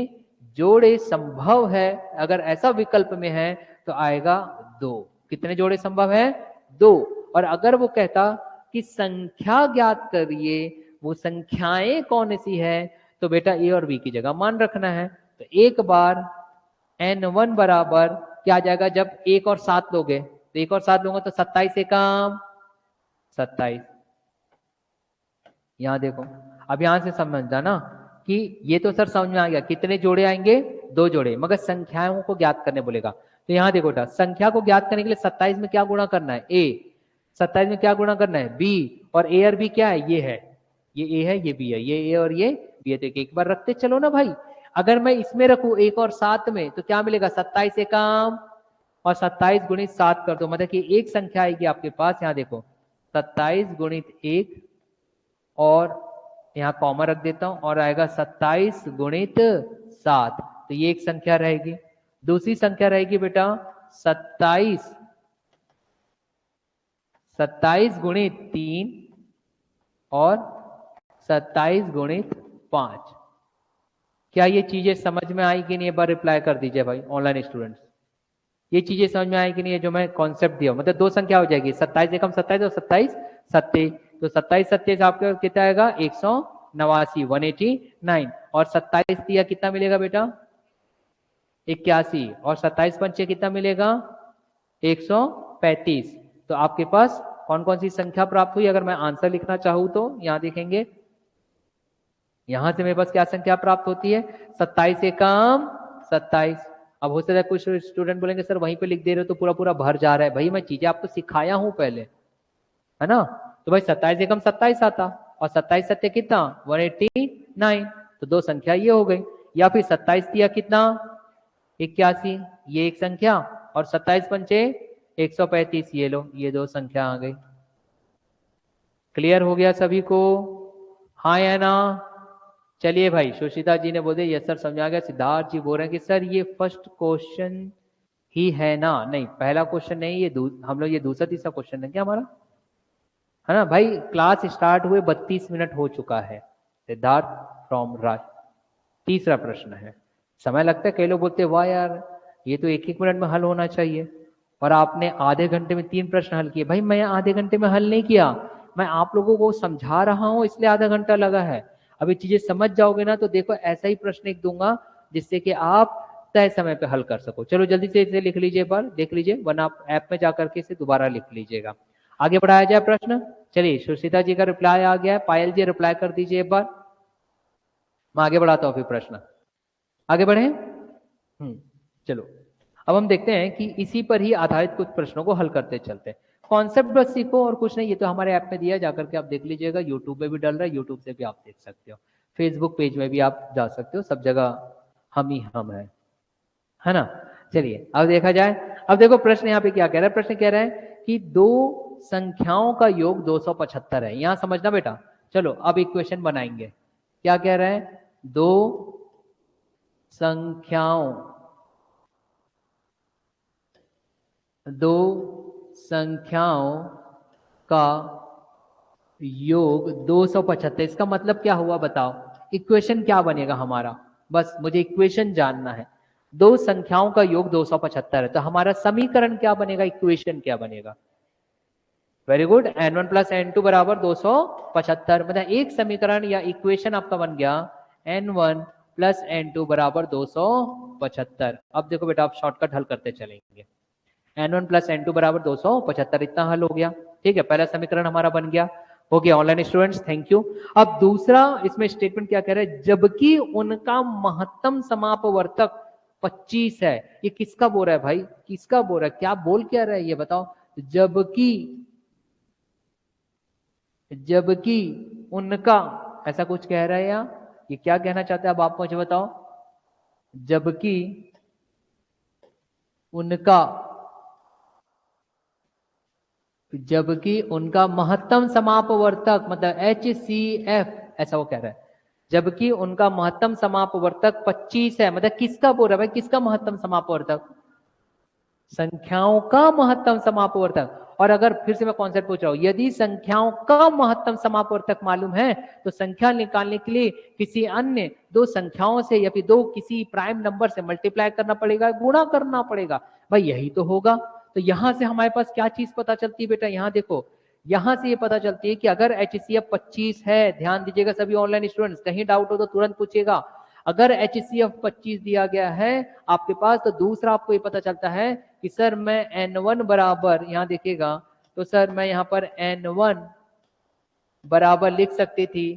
जोड़े संभव है, अगर ऐसा विकल्प में है तो आएगा 2। कितने जोड़े संभव है? 2। और अगर वो कहता कि संख्या ज्ञात करिए, वो संख्याएं कौन सी है, तो बेटा ए और बी की जगह मान रखना है। तो एक बार n1 बराबर क्या आ जाएगा, जब 1 और 7 लोगे तो 1 और 7 लोगे तो 27 से कम 27। यहां देखो, अब यहां से समझना ना कि ये तो सर समझ में आ गया, कितने जोड़े आएंगे? 2 जोड़े, मगर संख्याओं को ज्ञात करने बोलेगा। तो यहां देखो बेटा, संख्या को ज्ञात करने के लिए 27 में क्या गुणा करना है? ए। 27 में क्या गुणा करना है? बी। और ए और बी क्या है? ये है, ये ए है, ये बी है, ये ए और ये बी है। तो एक बार रखते चलो ना भाई। अगर मैं इसमें रखू 1 और 7 में तो क्या मिलेगा? 27 से काम, और 27 गुणित 7 कर दो, मतलब कि एक संख्या आएगी आपके पास। यहाँ देखो 27 गुणित 1, और यहाँ कॉमा रख देता हूं, और आएगा 27 गुणित 7। तो ये एक संख्या रहेगी। दूसरी संख्या रहेगी बेटा 27 गुणित 3 और 27 गुणित 5। क्या ये चीजें समझ में आई कि नहीं? एक बार रिप्लाई कर दीजिए भाई ऑनलाइन स्टूडेंट्स। ये चीजें समझ में आई कि नहीं? जो मैं कॉन्सेप्ट दिया, मतलब 2 संख्या हो जाएगी, 27 एकम 27 और 27 सत्ते। तो 27 सत्ते से आपका कितना आएगा? 189, 189। और 27 दिया कितना मिलेगा बेटा? 81। और 27 पंचे कितना मिलेगा? 135। तो आपके पास कौन कौन सी संख्या प्राप्त हुई? अगर मैं आंसर लिखना चाहूं तो यहां देखेंगे, यहां से मेरे पास क्या संख्या प्राप्त होती है? 27 एकम 27। अब हो सकता है कुछ स्टूडेंट बोलेंगे सर वहीं पे लिख दे रहे हो तो पूरा पूरा भर जा रहा है। भाई मैं चीजें आपको सिखाया हूं पहले, है ना? तो भाई 27 एकम 27 आता, और 27 सत्य कितना? 189। तो 2 संख्या ये हो गई। या फिर 27 दिया कितना? 81, ये एक संख्या, और 27 पंचे 135, ये लो, ये 2 संख्या आ गई। क्लियर हो गया सभी को? हाँ या ना? चलिए भाई, सुशीता जी ने बोल दिया यस सर समझ आ गया। सिद्धार्थ जी बोल रहे हैं कि सर ये फर्स्ट क्वेश्चन ही है ना? नहीं, पहला क्वेश्चन नहीं, ये हम लोग ये दूसरा तीसरा क्वेश्चन है क्या हमारा, है ना भाई? क्लास स्टार्ट हुए 32 मिनट हो चुका है। सिद्धार्थ फ्रॉम राज, तीसरा प्रश्न है। समय लगता है, कई लोग बोलते हैं वाह यार ये तो 1-1 मिनट में हल होना चाहिए, और आपने आधे घंटे में 3 प्रश्न हल किए। भाई मैं आधे घंटे में हल नहीं किया, मैं आप लोगों को समझा रहा हूं, इसलिए आधा घंटा लगा है। अभी चीजें समझ जाओगे ना तो देखो ऐसा ही प्रश्न एक दूंगा जिससे कि आप तय समय पे हल कर सको। चलो जल्दी से इसे लिख लीजिए, एक बार देख लीजिए, वरना आप ऐप में जाकर के इसे दोबारा लिख लीजिएगा। आगे बढ़ाया जाए प्रश्न। चलिए सुशीता जी का रिप्लाई आ गया है, पायल जी रिप्लाई कर दीजिए एक बार, मैं आगे बढ़ाता हूं फिर प्रश्न। आगे बढ़े। चलो अब हम देखते हैं कि इसी पर ही आधारित कुछ प्रश्नों को हल करते चलते हैं। कॉन्सेप्ट बस सीखो और कुछ नहीं, ये तो हमारे ऐप में दिया है, जाकर के आप देख लीजिएगा। यूट्यूब पे भी डल रहा है, यूट्यूब से भी आप देख सकते हो, फेसबुक पेज में भी आप जा सकते हो, सब जगह हम ही हम है ना? चलिए अब देखा जाए। अब देखो प्रश्न यहाँ पे क्या कह रहा है, प्रश्न कह रहा है कि 2 संख्याओं का योग 275 है। यहां समझना बेटा। चलो अब इक्वेशन बनाएंगे। क्या कह रहा है? 2 संख्याओं का योग 275। इसका मतलब क्या हुआ बताओ? इक्वेशन क्या बनेगा हमारा? बस मुझे इक्वेशन जानना है। 2 संख्याओं का योग 275 है, तो हमारा समीकरण क्या बनेगा, इक्वेशन क्या बनेगा? Very good, n1 plus n2 बराबर 275। मतलब एक समीकरण या इक्वेशन आपका बन गया n1 प्लस n2 बराबर 275। अब देखो बेटा, आप शॉर्टकट हल करते चलेंगे। n1 प्लस n2 बराबर 275, इतना हल हो गया। ठीक है, पहला समीकरण हमारा बन गया। हो गया ऑनलाइन स्टूडेंट्स, थैंक यू। अब दूसरा इसमें स्टेटमेंट क्या कह रहा है? जबकि उनका महत्तम समापवर्तक 25 है। ये किसका बोल रहा है भाई? किसका बोल रहा है? क्या बोल क्या रहा है ये बताओ? जबकि उनका, ऐसा कुछ कह रहा है या ये क्या कहना चाहते हैं? अब आप मुझे बताओ। जबकि उनका महत्तम समापवर्तक, मतलब HCF, ऐसा वो कह रहा है। जबकि उनका महत्तम समापवर्तक 25 है। मतलब किसका बोल रहा है भाई? किसका महत्तम समापवर्तक? संख्याओं का महत्तम समापवर्तक। और अगर फिर से मैं कॉन्सेप्ट पूछ रहा हूं, यदि संख्याओं का महत्तम समापवर्तक मालूम है तो संख्या निकालने के लिए किसी अन्य दो संख्याओं से या फिर दो किसी प्राइम नंबर से मल्टीप्लाई करना पड़ेगा, गुणा करना पड़ेगा। भाई यही तो होगा। तो यहां से हमारे पास क्या चीज पता चलती है बेटा, यहाँ देखो, यहां से ये पता चलती है कि अगर HCF 25 है, ध्यान दीजिएगा सभी ऑनलाइन स्टूडेंट्स, कहीं डाउट हो तो तुरंत पूछेगा। अगर HCF 25 दिया गया है आपके पास, तो दूसरा आपको ये पता चलता है कि सर मैं N1 बराबर, यहां देखिएगा, तो सर मैं यहां पर N1 बराबर लिख सकती थी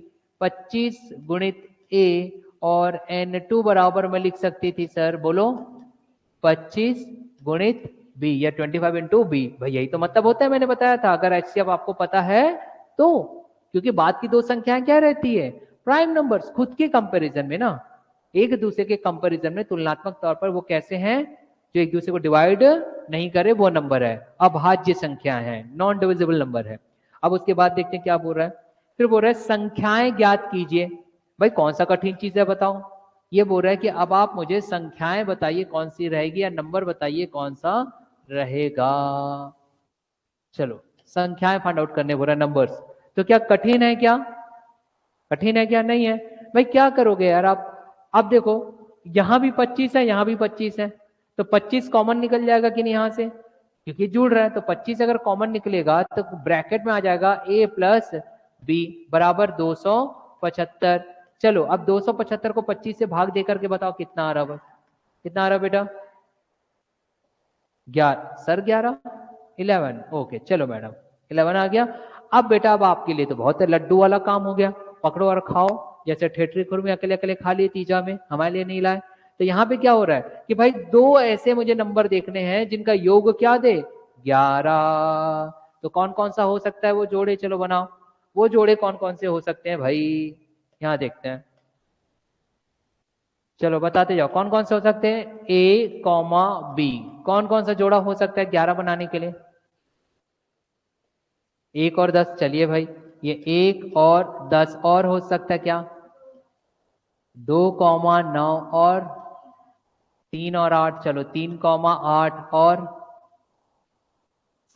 25 गुणित A, और N2 बराबर मैं लिख सकती थी सर, बोलो, 25 गुणित B या 25 इंटू B। भाई यही तो मतलब होता है, मैंने बताया था अगर HCF आपको पता है तो, क्योंकि बाद की दो संख्याएं क्या रहती है, प्राइम नंबर्स, खुद के कंपैरिजन में ना, एक दूसरे के कंपैरिजन में तुलनात्मक तौर पर वो कैसे हैं, जो एक दूसरे को डिवाइड नहीं करे, वो नंबर है, अभाज्य संख्या है, नॉन डिविजिबल नंबर है। अब उसके बाद देखते हैं क्या बोल रहा है, फिर बोल रहा है संख्याएं ज्ञात कीजिए। भाई कौन सा कठिन चीज है बताओ, ये बोल रहा है कि अब आप मुझे संख्याएं बताइए कौन सी रहेगी, या नंबर बताइए कौन सा रहेगा। चलो संख्याएं फाइंड आउट करने बोल रहा है, नंबर्स। तो क्या कठिन है, क्या कठिन है, क्या नहीं है? भाई क्या करोगे यार आप, अब देखो यहां भी 25 है, यहां भी 25 है, तो 25 कॉमन निकल जाएगा कि नहीं यहां से, क्योंकि जुड़ रहा है, तो 25 अगर कॉमन निकलेगा तो ब्रैकेट में आ जाएगा A प्लस B बराबर 275। चलो अब 275 को 25 से भाग देकर के बताओ कितना आ रहा है, कितना आ रहा बेटा, 11 सर, 11 11, ओके चलो मैडम 11 आ गया। अब बेटा अब आपके लिए तो बहुत लड्डू वाला काम हो गया, पकड़ो और खाओ, जैसे ठेठरी खुरमी अकेले अकेले खा लिए तीजा में, हमारे लिए नहीं लाए। तो यहाँ पे क्या हो रहा है कि भाई दो ऐसे मुझे नंबर देखने हैं जिनका योग क्या दे, 11। तो कौन कौन सा हो सकता है वो जोड़े, चलो बनाओ, वो जोड़े कौन कौन से हो सकते हैं भाई, यहाँ देखते हैं, चलो बताते जाओ कौन कौन से हो सकते हैं, A कॉमा B, कौन कौन सा जोड़ा हो सकता है 11 बनाने के लिए, 1 और 10, चलिए भाई ये 1 और 10, और हो सकता है क्या, 2,9 और 3 और 8, चलो 3,8 और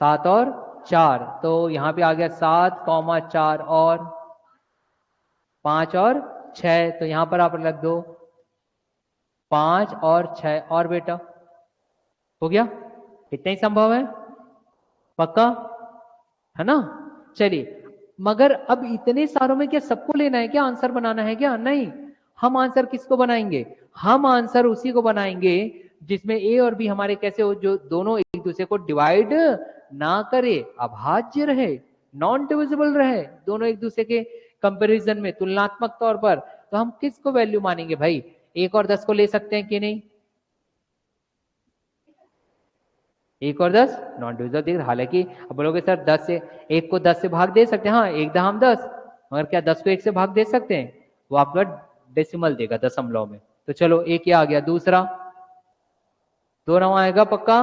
7 और 4, तो यहां पे आ गया 7,4 और 5 और 6, तो यहां पर आप लग दो 5 और 6, और बेटा हो गया, इतना ही संभव है, पक्का है ना। चलिए मगर अब इतने सारों में क्या सबको लेना है क्या, आंसर बनाना है क्या, नहीं, हम आंसर किसको बनाएंगे, हम आंसर उसी को बनाएंगे जिसमें A और B हमारे कैसे हो, जो दोनों एक दूसरे को डिवाइड ना करे, अभाज्य रहे, नॉन डिविजिबल रहे, दोनों एक दूसरे के कंपैरिजन में तुलनात्मक तौर पर। तो हम किसको वैल्यू मानेंगे भाई, 1 और 10 को ले सकते हैं कि नहीं, 1 और 10 नॉन डिविजिबल, हालांकि अब बोलोगे सर 10 से 1 को 10 से भाग दे सकते हैं, हाँ 1 दहम 10, मगर क्या 10 को 1 से भाग दे सकते हैं, वो आपका डेसिमल देगा, दशमलव में। तो चलो एक ये आ गया, दूसरा 2 9 आएगा पक्का,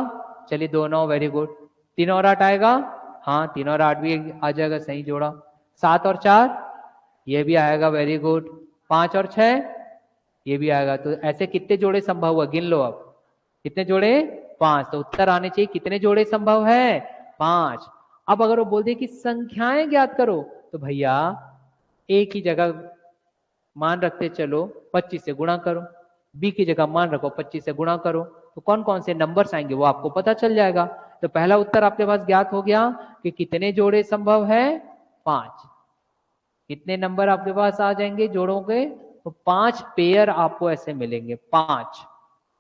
चलिए 2 9, वेरी गुड, 3 और 8 आएगा, हाँ 3 और 8 भी आ जाएगा, सही जोड़ा, 7 और 4 ये भी आएगा, वेरी गुड, 5 और 6 ये भी आएगा। तो ऐसे कितने जोड़े संभव हुआ, गिन लो अब, कितने जोड़े, 5, तो उत्तर आने चाहिए कितने जोड़े संभव है, 5। अब अगर वो बोल दे कि संख्याएं ज्ञात करो, तो भैया एक ही जगह मान रखते चलो 25 से गुणा करो, B की जगह मान रखो 25 से गुणा करो, तो कौन कौन से नंबर्स आएंगे वो आपको पता चल जाएगा। तो पहला उत्तर आपके पास ज्ञात हो गया कि कितने जोड़े संभव है, 5। कितने नंबर आपके पास आ जाएंगे जोड़ों के, तो 5 पेयर आपको ऐसे मिलेंगे, 5।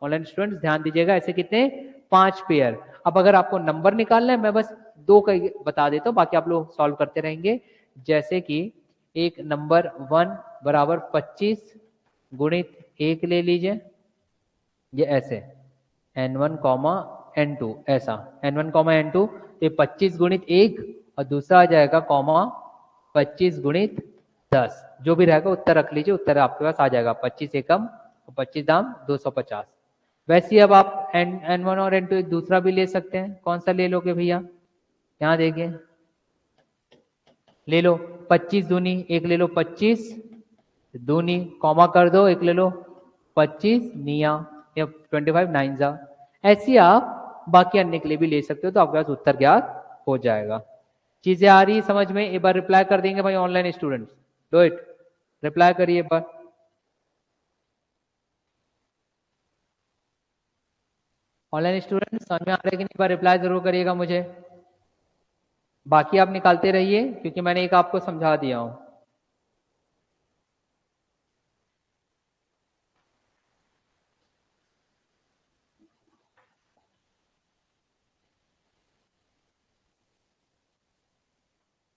ऑनलाइन स्टूडेंट्स ध्यान दीजिएगा, ऐसे कितने, 5 पेयर। अब अगर आपको नंबर निकालना है, मैं बस 2 का बता देता हूँ, बाकी आप लोग सॉल्व करते रहेंगे। जैसे कि एक नंबर 1 बराबर 25 गुणित 1 ले लीजिए, ये ऐसे N1 कॉमा N2, ऐसा N1 कॉमा N2, ये 25 गुणित 1, और दूसरा आ जाएगा कॉमा 25 गुणित 10, जो भी रहेगा उत्तर रख लीजिए, उत्तर आपके पास आ जाएगा 25 एकम, 25 दाम 250। वैसे अब आप N1 और N2 एक दूसरा भी ले सकते हैं, कौन सा ले लोगे भैया, यहाँ देखिए, ले लो 25 दूनी, एक ले लो 25 दूनी, कॉमा कर दो, एक ले लो 25 निया, या 25 नाइन जा, ऐसी आप बाकी अन्य के लिए भी ले सकते हो, तो आपके पास उत्तर ज्ञात हो जाएगा। चीजें आ रही समझ में? एक बार रिप्लाई कर देंगे भाई online students, do it, reply करिए एक बार। ऑनलाइन स्टूडेंट समझ में आ रहा है कि नहीं? बार रिप्लाई जरूर करिएगा मुझे। बाकी आप निकालते रहिए क्योंकि मैंने एक आपको समझा दिया हूं।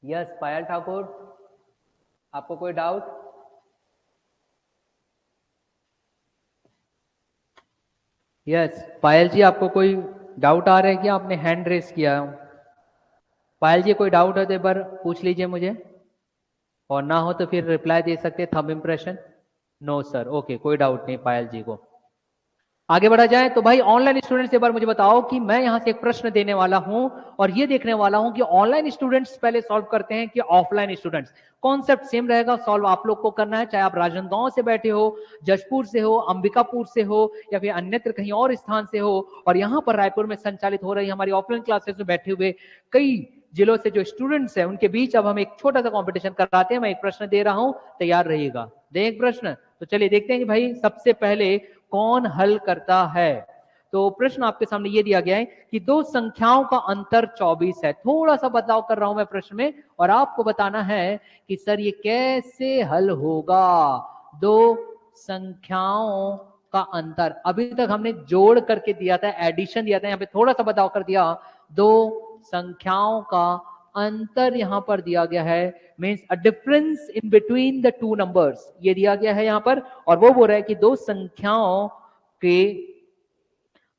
यस पायल ठाकुर, आपको कोई डाउट? यस पायल जी, आपको कोई डाउट आ रहा है कि आपने हैंड रेस किया? पायल जी कोई डाउट है तो एक बार पूछ लीजिए मुझे, और ना हो तो फिर रिप्लाई दे सकते thumb impression. No sir, okay, कोई डाउट नहीं पायल जी को। आगे बढ़ा जाए तो भाई ऑनलाइन स्टूडेंट्स एक बार मुझे बताओ कि मैं यहां से एक प्रश्न देने वाला हूं और ये देखने वाला हूं कि ऑनलाइन स्टूडेंट्स पहले सॉल्व करते हैं कि ऑफलाइन स्टूडेंट्स। कॉन्सेप्ट सेम रहेगा, सॉल्व आप लोग को करना है, चाहे आप राजनांदगांव से बैठे हो, जशपुर से हो, अंबिकापुर से हो या फिर अन्यत्र कहीं और स्थान से हो, और यहाँ पर रायपुर में संचालित हो रही हमारी ऑफलाइन क्लासेस में बैठे हुए कई जिलों से जो स्टूडेंट्स हैं उनके बीच अब हम एक छोटा सा कंपटीशन कराते हैं। मैं एक प्रश्न दे रहा हूं, तैयार रहिएगा। दे एक प्रश्न, तो चलिए देखते हैं कि भाई सबसे पहले कौन हल करता है। तो प्रश्न आपके सामने ये दिया गया है कि दो संख्याओं का अंतर 24 है। थोड़ा सा बदलाव कर रहा हूं मैं प्रश्न में, और आपको बताना है कि सर ये कैसे हल होगा। दो संख्याओं का अंतर, अभी तक हमने जोड़ करके दिया था, एडिशन दिया था, यहाँ पे थोड़ा सा बदलाव कर दिया। दो संख्याओं का अंतर यहां पर दिया गया है, means a difference in between the two numbers, ये दिया गया है यहां पर। और वो बोल रहा है कि दो संख्याओं के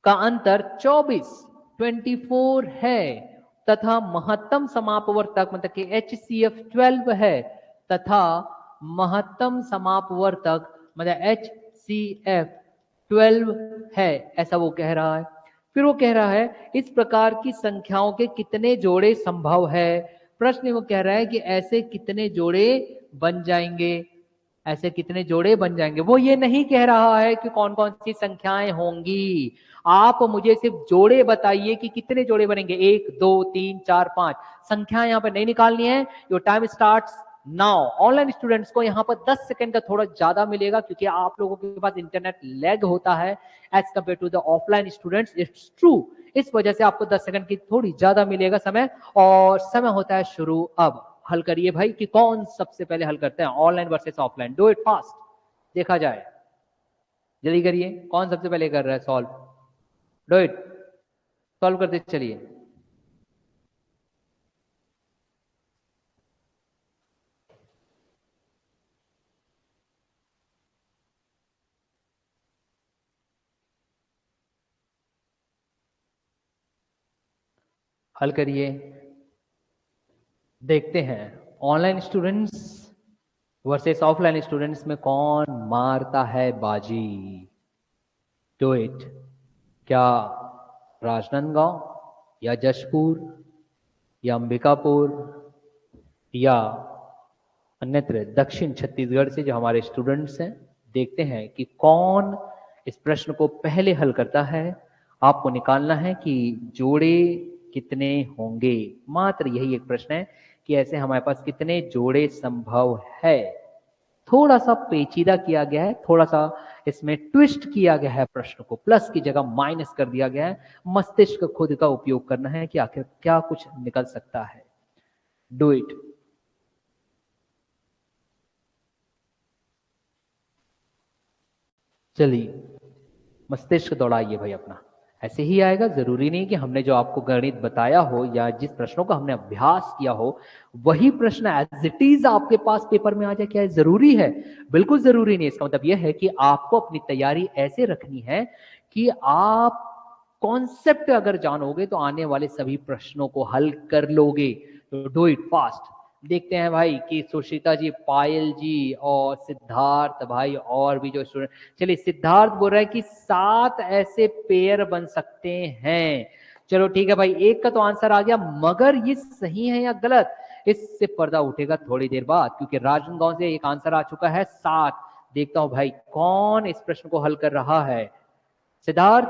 का अंतर 24 है तथा महत्तम समापवर्तक मतलब कि HCF 12 है, तथा महत्तम समापवर्तक मतलब HCF 12 है, ऐसा वो कह रहा है। फिर वो कह रहा है इस प्रकार की संख्याओं के कितने जोड़े संभव है। प्रश्न वो कह रहा है कि ऐसे कितने जोड़े बन जाएंगे, ऐसे कितने जोड़े बन जाएंगे। वो ये नहीं कह रहा है कि कौन कौन सी संख्याएं होंगी, आप मुझे सिर्फ जोड़े बताइए कि कितने जोड़े बनेंगे, 1 2 3 4 5। संख्याएं यहां पर नहीं निकालनी है। Your time starts now. Online students को यहां पर 10 सेकंड का थोड़ा ज्यादा मिलेगा क्योंकि आप लोगों के पास इंटरनेट लैग होता है as compare to the offline students, it's true. इस वजह से आपको 10 सेकंड की थोड़ी ज्यादा मिलेगा समय, और समय होता है शुरू अब। हल करिए भाई कि कौन सबसे पहले हल करते हैं, online versus offline. Do it fast, देखा जाए, जल्दी करिए, कौन सबसे पहले कर रहा है सॉल्व। डू इट, सॉल्व करते चलिए। हल करिए, देखते हैं online students versus offline students में कौन मारता है बाजी। Do it. क्या राजनांदगांव या जशपुर या अंबिकापुर या अन्यत्र दक्षिण छत्तीसगढ़ से जो हमारे स्टूडेंट्स हैं, देखते हैं कि कौन इस प्रश्न को पहले हल करता है। आपको निकालना है कि जोड़े कितने होंगे, मात्र यही एक प्रश्न है कि ऐसे हमारे पास कितने जोड़े संभव है। थोड़ा सा पेचीदा किया गया है, थोड़ा सा इसमें ट्विस्ट किया गया है, प्रश्न को प्लस की जगह माइनस कर दिया गया है। मस्तिष्क खुद का उपयोग करना है कि आखिर क्या कुछ निकल सकता है। Do it. चलिए मस्तिष्क दौड़ाइए भाई अपना, ऐसे ही आएगा। जरूरी नहीं कि हमने जो आपको गणित बताया हो या जिस प्रश्नों का हमने अभ्यास किया हो वही प्रश्न एज इट इज आपके पास पेपर में आ जाए, क्या जरूरी है? बिल्कुल जरूरी नहीं। इसका मतलब यह है कि आपको अपनी तैयारी ऐसे रखनी है कि आप कॉन्सेप्ट अगर जानोगे तो आने वाले सभी प्रश्नों को हल कर लोगे। तो डू इट फास्ट। देखते हैं भाई कि सुष्मिता जी, पायल जी और सिद्धार्थ भाई और भी जो स्टूडेंट। चलिए सिद्धार्थ बोल रहा है कि 7 ऐसे पेयर बन सकते हैं। चलो ठीक है भाई, एक का तो आंसर आ गया, मगर ये सही है या गलत इससे पर्दा उठेगा थोड़ी देर बाद, क्योंकि राजनांदगांव से एक आंसर आ चुका है 7। देखता हूं भाई कौन इस प्रश्न को हल कर रहा है। सिद्धार्थ,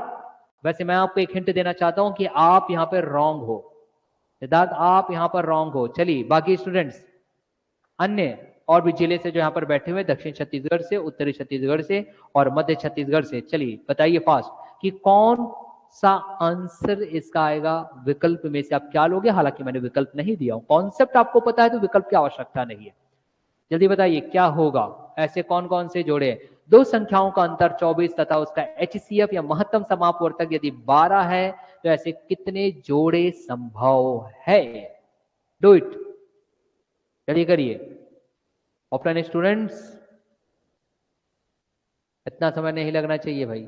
वैसे मैं आपको एक हिंट देना चाहता हूं कि आप यहां पे रॉन्ग हो। सिद्धार्थ आप यहाँ पर रॉन्ग हो। चलिए बाकी स्टूडेंट्स अन्य और भी जिले से जो यहाँ पर बैठे हुए, दक्षिण छत्तीसगढ़ से, उत्तरी छत्तीसगढ़ से और मध्य छत्तीसगढ़ से, चलिए बताइए फास्ट कि कौन सा आंसर इसका आएगा। विकल्प में से आप क्या लोगे, हालांकि मैंने विकल्प नहीं दिया हूं, कॉन्सेप्ट आपको पता है तो विकल्प की आवश्यकता नहीं है। जल्दी बताइए क्या होगा। ऐसे कौन कौन से जोड़े हैं? दो संख्याओं का अंतर 24 तथा उसका HCF या महत्तम समापवर्तक यदि 12 है तो ऐसे कितने जोड़े संभव है? डू इट, जल्दी करिए ऑफलाइन स्टूडेंट्स, इतना समय नहीं लगना चाहिए भाई।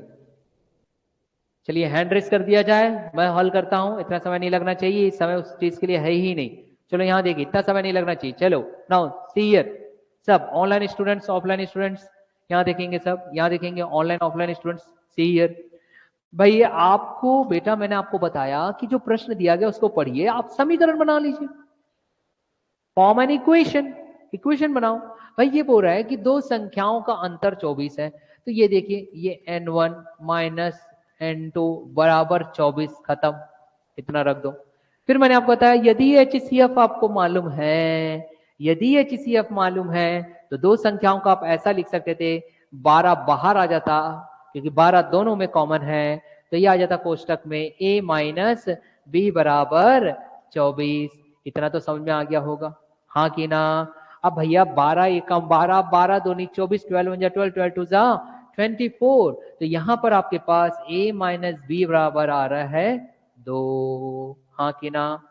चलिए हैंड रेस कर दिया जाए, मैं हल करता हूं, इतना समय नहीं लगना चाहिए, इस समय उस चीज के लिए है ही नहीं। चलो यहां देखिए, इतना समय नहीं लगना चाहिए। चलो नाउ सी हियर, सब ऑनलाइन स्टूडेंट्स, ऑफलाइन स्टूडेंट्स यहां देखेंगे, सब यहां देखेंगे, online offline students see here. भाई आपको बेटा मैंने आपको बताया कि जो प्रश्न दिया गया उसको पढ़िए, आप समीकरण बना लीजिए, फॉर्म एन इक्वेशन, इक्वेशन बनाओ। भाई ये बोल रहा है कि दो संख्याओं का अंतर 24 है, तो ये देखिए ये n1 माइनस n2 बराबर 24, खत्म, इतना रख दो। फिर मैंने आपको बताया यदि HCF आपको मालूम है, यदि HCF मालूम है तो दो संख्याओं का आप ऐसा लिख सकते थे, 12 बाहर आ जाता क्योंकि 12 दोनों में कॉमन है, तो ये आ जाता कोष्टक में a माइनस बी बराबर 24। इतना तो समझ में आ गया होगा, हाँ कि ना? अब भैया 12 एकम 12, 12 दूनी 24, 12 1 12, 12 2 जा 24, तो यहां पर आपके पास a माइनस बी बराबर आ रहा है 2, हाँ कि ना?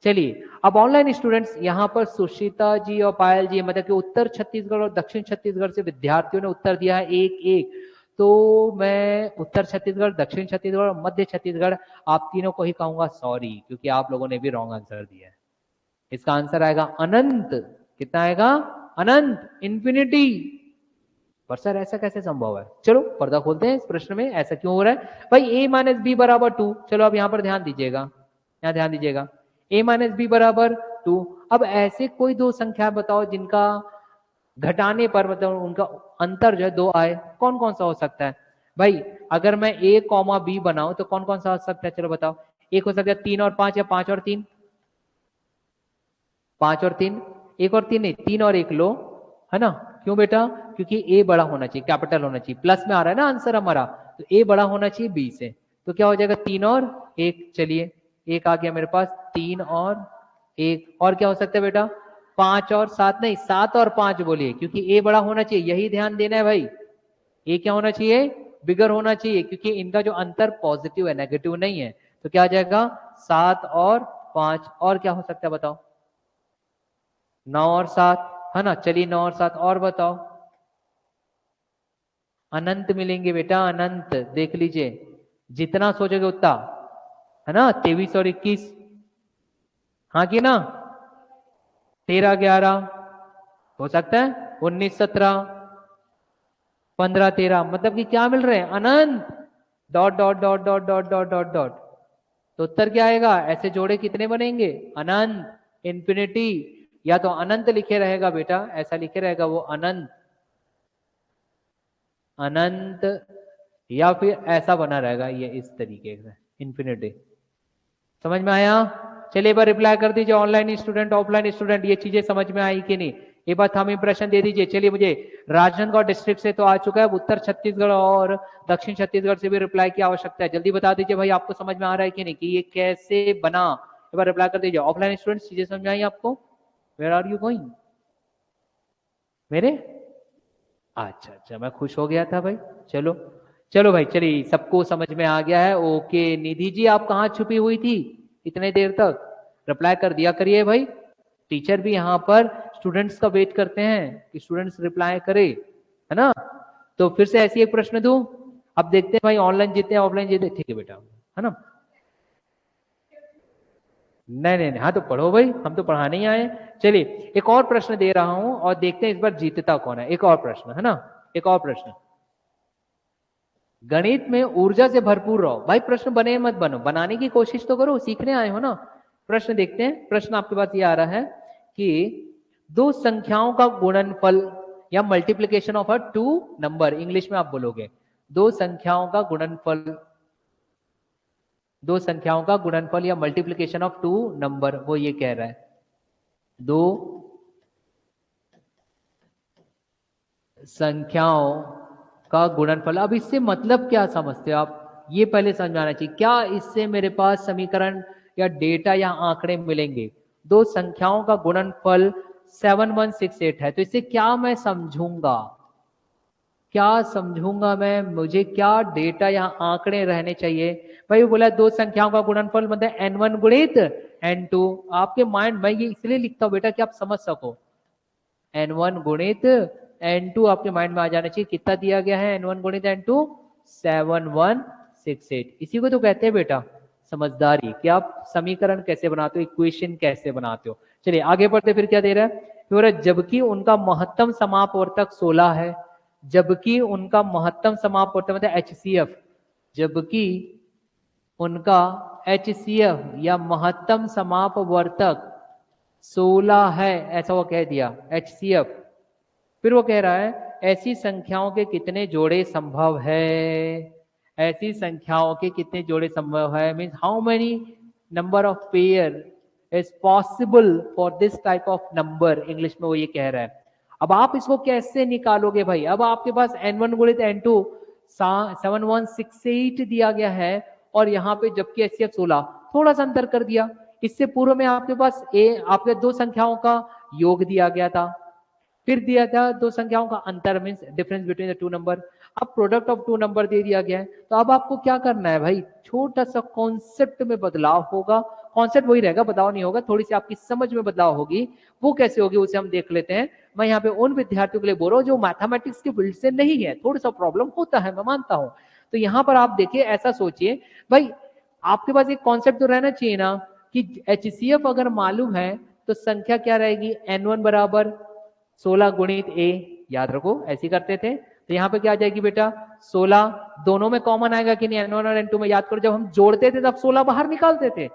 चलिए अब ऑनलाइन स्टूडेंट्स यहाँ पर सुशीता जी और पायल जी, मतलब कि उत्तर छत्तीसगढ़ और दक्षिण छत्तीसगढ़ से विद्यार्थियों ने उत्तर दिया है एक एक, तो मैं उत्तर छत्तीसगढ़, दक्षिण छत्तीसगढ़ और मध्य छत्तीसगढ़ आप तीनों को ही कहूंगा सॉरी, क्योंकि आप लोगों ने भी रॉन्ग आंसर दिया है। इसका आंसर आएगा अनंत। कितना आएगा? अनंत, इंफिनिटी। पर सर ऐसा कैसे संभव है? चलो पर्दा खोलते हैं इस प्रश्न में, ऐसा क्यों हो रहा है भाई। a माइनस बी बराबर 2, चलो अब यहाँ पर ध्यान दीजिएगा, यहाँ ध्यान दीजिएगा, a माइनस बी बराबर 2। अब ऐसे कोई दो संख्या बताओ जिनका घटाने पर मतलब उनका अंतर जो है 2 आए, कौन कौन सा हो सकता है भाई? अगर मैं a कॉमा बी बनाऊं तो कौन कौन सा हो सकता है, चलो बताओ। एक हो सकता है 3 और 5 या 5 और 3, 5 और 3, 1 और 3 नहीं, 3 और 1 लो, है ना? क्यों बेटा? क्योंकि ए बड़ा होना चाहिए, कैपिटल होना चाहिए, प्लस में आ रहा है ना आंसर हमारा, तो ए बड़ा होना चाहिए बी से, तो क्या हो जाएगा 3 और 1, चलिए एक आ गया मेरे पास, 3 और 1, और क्या हो सकता है बेटा? 5 और 7 नहीं, 7 और 5 बोलिए, क्योंकि ए बड़ा होना चाहिए, यही ध्यान देना है भाई। ए क्या होना चाहिए? बिगर होना चाहिए, क्योंकि इनका जो अंतर पॉजिटिव है, नेगेटिव नहीं है, तो क्या आ जाएगा 7 और 5, और क्या हो सकता है बताओ? 9 और 7, है ना? चलिए 9 और 7, और बताओ। अनंत मिलेंगे बेटा, अनंत, देख लीजिए जितना सोचोगे उतना, है ना? 23 और 21, हाँ कि ना? 13 11 हो सकता है, 19 17 15 13, मतलब कि क्या मिल रहे हैं? अनंत, dot dot dot dot dot dot dot dot, तो उत्तर क्या आएगा? ऐसे जोड़े कितने बनेंगे? अनंत, इंफिनिटी, या तो अनंत लिखे रहेगा बेटा, ऐसा लिखे रहेगा वो अनंत, अनंत, या फिर ऐसा बना रहेगा ये इस तरीके से इंफिनिटी। समझ में आया? चलिए एक बार रिप्लाई कर दीजिए ऑनलाइन स्टूडेंट, ऑफलाइन स्टूडेंट, ये चीजें समझ में आई कि नहीं? एक बार हम इंप्रेशन दे दीजिए। चलिए मुझे राजनांदगांव डिस्ट्रिक्ट से तो आ चुका है, उत्तर छत्तीसगढ़ और दक्षिण छत्तीसगढ़ से भी रिप्लाई की आवश्यकता है। जल्दी बता दीजिए भाई आपको समझ में आ रहा है कि नहीं, कि ये कैसे बना? एक बार रिप्लाई कर दीजिए। ऑफलाइन स्टूडेंट चीजें समझ में आई आपको? वेयर आर यू गोइंग मेरे? अच्छा अच्छा, मैं खुश हो गया था भाई। चलो चलो भाई, चलिए सबको समझ में आ गया है। ओके निधि जी, आप कहाँ छुपी हुई थी इतने देर तक? रिप्लाई कर दिया करिए भाई, टीचर भी यहाँ पर स्टूडेंट्स का वेट करते हैं कि स्टूडेंट्स रिप्लाई करे, है ना? तो फिर से ऐसी एक प्रश्न दूं, अब देखते हैं भाई ऑनलाइन जीते ऑफलाइन जीते। ठीक है बेटा, है ना? नहीं नहीं नहीं, हाँ तो पढ़ो भाई, हम तो पढ़ाने ही आए। चलिए एक और प्रश्न दे रहा हूं और देखते हैं इस बार जीतता कौन है। एक और प्रश्न, है ना? एक और प्रश्न, गणित में ऊर्जा से भरपूर रहो भाई। प्रश्न बने मत बनो, बनाने की कोशिश तो करो, सीखने आए हो ना। प्रश्न देखते हैं, प्रश्न आपके पास ये आ रहा है कि दो संख्याओं का गुणनफल या multiplication of a two number, English में आप बोलोगे दो संख्याओं का गुणनफल दो संख्याओं का गुणनफल या मल्टीप्लिकेशन ऑफ टू नंबर, वो ये कह रहा है। दो संख्याओं का गुणनफल। अब इससे मतलब क्या समझते हो आप, ये पहले समझाना चाहिए। क्या इससे मेरे पास समीकरण या डेटा या आंकड़े मिलेंगे? दो संख्याओं का गुणनफल 7168 है, तो इससे क्या मैं समझूंगा, क्या समझूंगा मैं, मुझे क्या डेटा या आंकड़े रहने चाहिए? भाई वो बोला दो संख्याओं का गुणनफल मतलब n1 गुणित n2। आपके माइंड में ये इसलिए लिखता हूं बेटा कि आप समझ सको। n1 गुणित n2 आपके माइंड में आ जाना चाहिए। कितना दिया गया है n1 गुणित n2? 7168। इसी को तो कहते हैं बेटा समझदारी, कि आप समीकरण कैसे बनाते हो, इक्वेशन कैसे बनाते हो। चलिए आगे बढ़ते, फिर क्या दे रहा है? फिर जबकि उनका महत्तम समापवर्तक 16 है, जबकि उनका महत्तम समापवर्तक मतलब HCF, जबकि उनका HCF या महत्तम समापवर्तक 16 है, ऐसा वो कह दिया HCF। फिर वो कह रहा है ऐसी संख्याओं के कितने जोड़े संभव है? ऐसी संख्याओं के कितने जोड़े संभव है means how many number of pair is possible for this type of number, English में वो ये कह रहा है। अब आप इसको कैसे निकालोगे भाई? अब आपके पास n1 गुणित n2 7168 दिया गया है, और यहाँ पे जबकि HCF 16, थोड़ा सा अंतर कर दिया। इससे पूर्व में आपके पास आपके दो संख्याओं का योग दिया गया था, फिर दिया था दो संख्याओं का अंतर means difference between the two number. अब प्रोडक्ट ऑफ टू नंबर दे दिया गया है, तो अब आपको क्या करना है भाई? छोटा सा कॉन्सेप्ट में बदलाव होगा, कॉन्सेप्ट वही रहेगा, बदलाव नहीं होगा, थोड़ी सी आपकी समझ में बदलाव होगी। वो कैसे होगी उसे हम देख लेते हैं। मैं यहाँ पे उन विद्यार्थियों के लिए बोल रहा हूँ जो मैथमेटिक्स के फील्ड से नहीं है, थोड़ा सा प्रॉब्लम होता है, मैं मानता हूँ। तो यहाँ पर आप देखिए, ऐसा सोचिए भाई, आपके पास एक कॉन्सेप्ट तो रहना चाहिए ना कि HCF अगर मालूम है तो संख्या क्या रहेगी? n1 बराबर 16 गुणित a, याद रखो ऐसे करते थे। तो यहाँ पे क्या आ जाएगी बेटा? 16, दोनों में कॉमन आएगा कि नहीं? n1 और n2 में याद करो, जब हम जोड़ते थे तब 16 बाहर निकालते थे,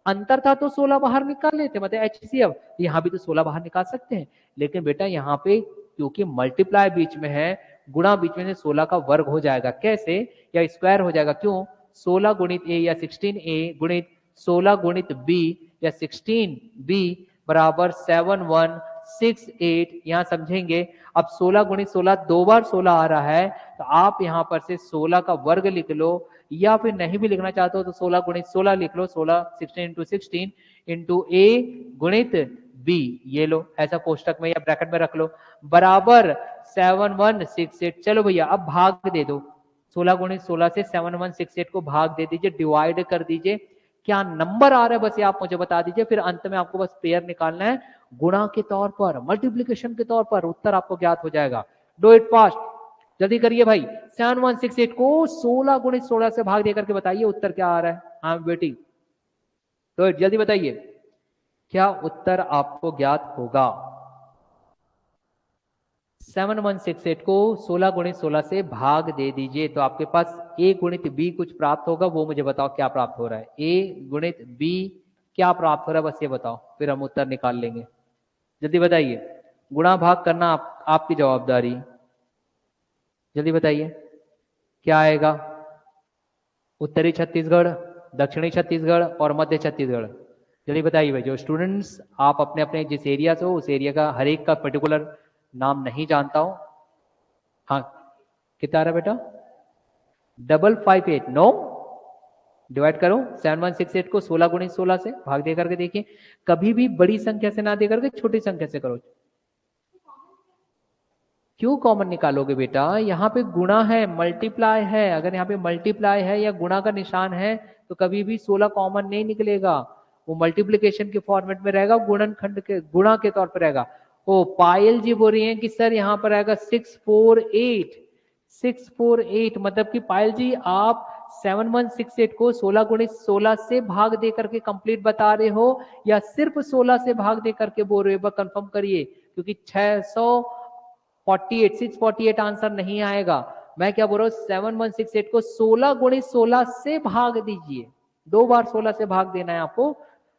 अंतर था तो 16 बाहर निकाल लेते, मतलब HCF। यहाँ भी तो 16 बाहर निकाल सकते हैं, लेकिन बेटा यहाँ पे क्योंकि मल्टीप्लाई बीच में है, गुणा बीच में से 16 का वर्ग हो जाएगा, कैसे? या स्क्वायर हो जाएगा। क्यों? 16 गुणित a या 16a गुणित 16 गुणित b या 16b बराबर 7168। यहां समझेंगे, अब 16 गुणित 16 दो बार 16 आ रहा है, तो आप यहां पर से 16 का वर्ग लिख लो, या फिर नहीं भी लिखना चाहते हो तो 16 गुणित 16 लिख लो, 16 16 इंटू 16 इंटू ए गुणित बी, ये लो ऐसा कोष्टक में या ब्रैकेट में रख लो, बराबर 7168। चलो भैया अब भाग दे दो, 16 गुणित 16 से 7168 को भाग दे दीजिए, डिवाइड कर दीजिए। क्या नंबर आ रहा है बस ये आप मुझे बता दीजिए, फिर अंत में आपको बस पेयर निकालना है, गुणा के तौर पर, मल्टीप्लिकेशन के तौर पर, उत्तर आपको ज्ञात हो जाएगा। डू इट फास्ट, जल्दी करिए भाई। 7168 को 16 गुणित 16 से भाग देकर के बताइए उत्तर क्या आ रहा है। हाँ बेटी, तो जल्दी बताइए, क्या उत्तर आपको ज्ञात होगा? 7168 को 16 गुणित 16 से भाग दे दीजिए, तो आपके पास a गुणित b कुछ प्राप्त होगा, वो मुझे बताओ क्या प्राप्त हो रहा है? a गुणित b क्या प्राप्त हो रहा है, बस ये बताओ, फिर हम उत्तर निकाल लेंगे। जल्दी बताइए, गुणा भाग करना आपकी जवाबदारी, जल्दी बताइए क्या आएगा? उत्तरी छत्तीसगढ़, दक्षिणी छत्तीसगढ़ और मध्य छत्तीसगढ़। जल्दी बताइए भाई, जो स्टूडेंट्स आप अपने अपने जिस एरिया से हो उस एरिया का हर एक का पर्टिकुलर नाम नहीं जानता हो। हाँ, कितना आ रहा है बेटा? 558। नो, डिवाइड करो 7168 को 16 गुणित 16 से भाग दे करके देखिए, कभी भी बड़ी संख्या से ना दे करके छोटी संख्या से करो। क्यों कॉमन निकालोगे बेटा? यहाँ पे गुणा है, मल्टीप्लाई है, अगर यहाँ पे मल्टीप्लाई है या गुणा का निशान है तो कभी भी 16 कॉमन नहीं निकलेगा, वो मल्टीप्लिकेशन के फॉर्मेट में रहेगा, गुणनखंड के गुणा के तौर पर रहेगा। ओ पायल जी बोल रही हैं कि सर यहाँ पर आएगा 648। 648 मतलब कि पायल जी आप 7168 को 16 गुणित 16 से भाग दे करके कंप्लीट बता रहे हो, या सिर्फ 16 से भाग दे करके बोल रहे हो? कंफर्म करिए, क्योंकि 648 आंसर नहीं आएगा। मैं क्या बोल रहा हूँ, 7168 को 16 गुणित 16 से भाग दीजिए, दो बार 16 से भाग देना है आपको।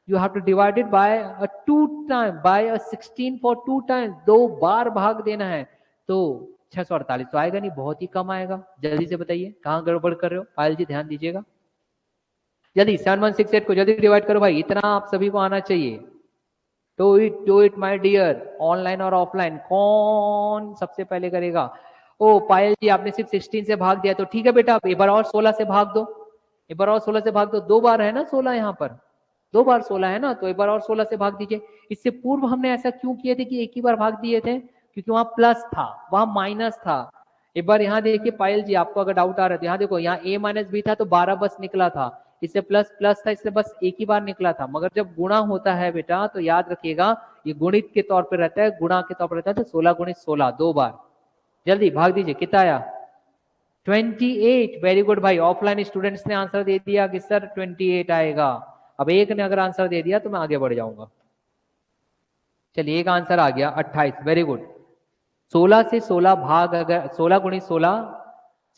You have to divide it by a 2 time, by a 16 for 2 times, दो बार भाग देना है। तो 648 तो आएगा नहीं, बहुत ही कम आएगा। जल्दी से बताइए कहाँ गड़बड़ कर रहे हो? पायल जी ध्यान दीजिएगा। जल्दी 7168 को जल्दी डिवाइड करो भाई, इतना आप सभी को आना चाहिए। Do it my dear, online और ऑफलाइन, कौन सबसे पहले करेगा? ओ पायल जी, आपने सिर्फ 16 से भाग दिया, तो ठीक है बेटा, एक बार और 16 से भाग दो, एक बार और 16 से भाग दो, 2 बार है ना 16 यहाँ पर, 2 बार 16 है ना, तो एक बार और 16 से भाग दीजिए। इससे पूर्व हमने ऐसा क्यों किए थे कि एक ही बार भाग दिए थे? क्योंकि वहां प्लस था, वहां माइनस था। एक बार यहाँ देखिए पायल जी, आपको अगर डाउट आ रहा है, यहाँ देखो, यहाँ a माइनस बी था तो 12 बस निकला था, इससे प्लस प्लस था, इससे बस एक ही बार निकला था। मगर जब गुणा होता है बेटा, तो याद रखिएगा ये गुणित के तौर पर रहता है, गुणा के तौर पर रहता है, तो 16 गुणित 16 2 बार। जल्दी भाग दीजिए, कितना आया? 28। वेरी गुड भाई, ऑफलाइन स्टूडेंट्स ने आंसर दे दिया कि सर 28 आएगा। अब एक ने अगर आंसर दे दिया तो मैं आगे बढ़ जाऊंगा। चलिए, एक आंसर आ गया 28, वेरी गुड। 16 से 16 भाग, अगर 16 गुणित 16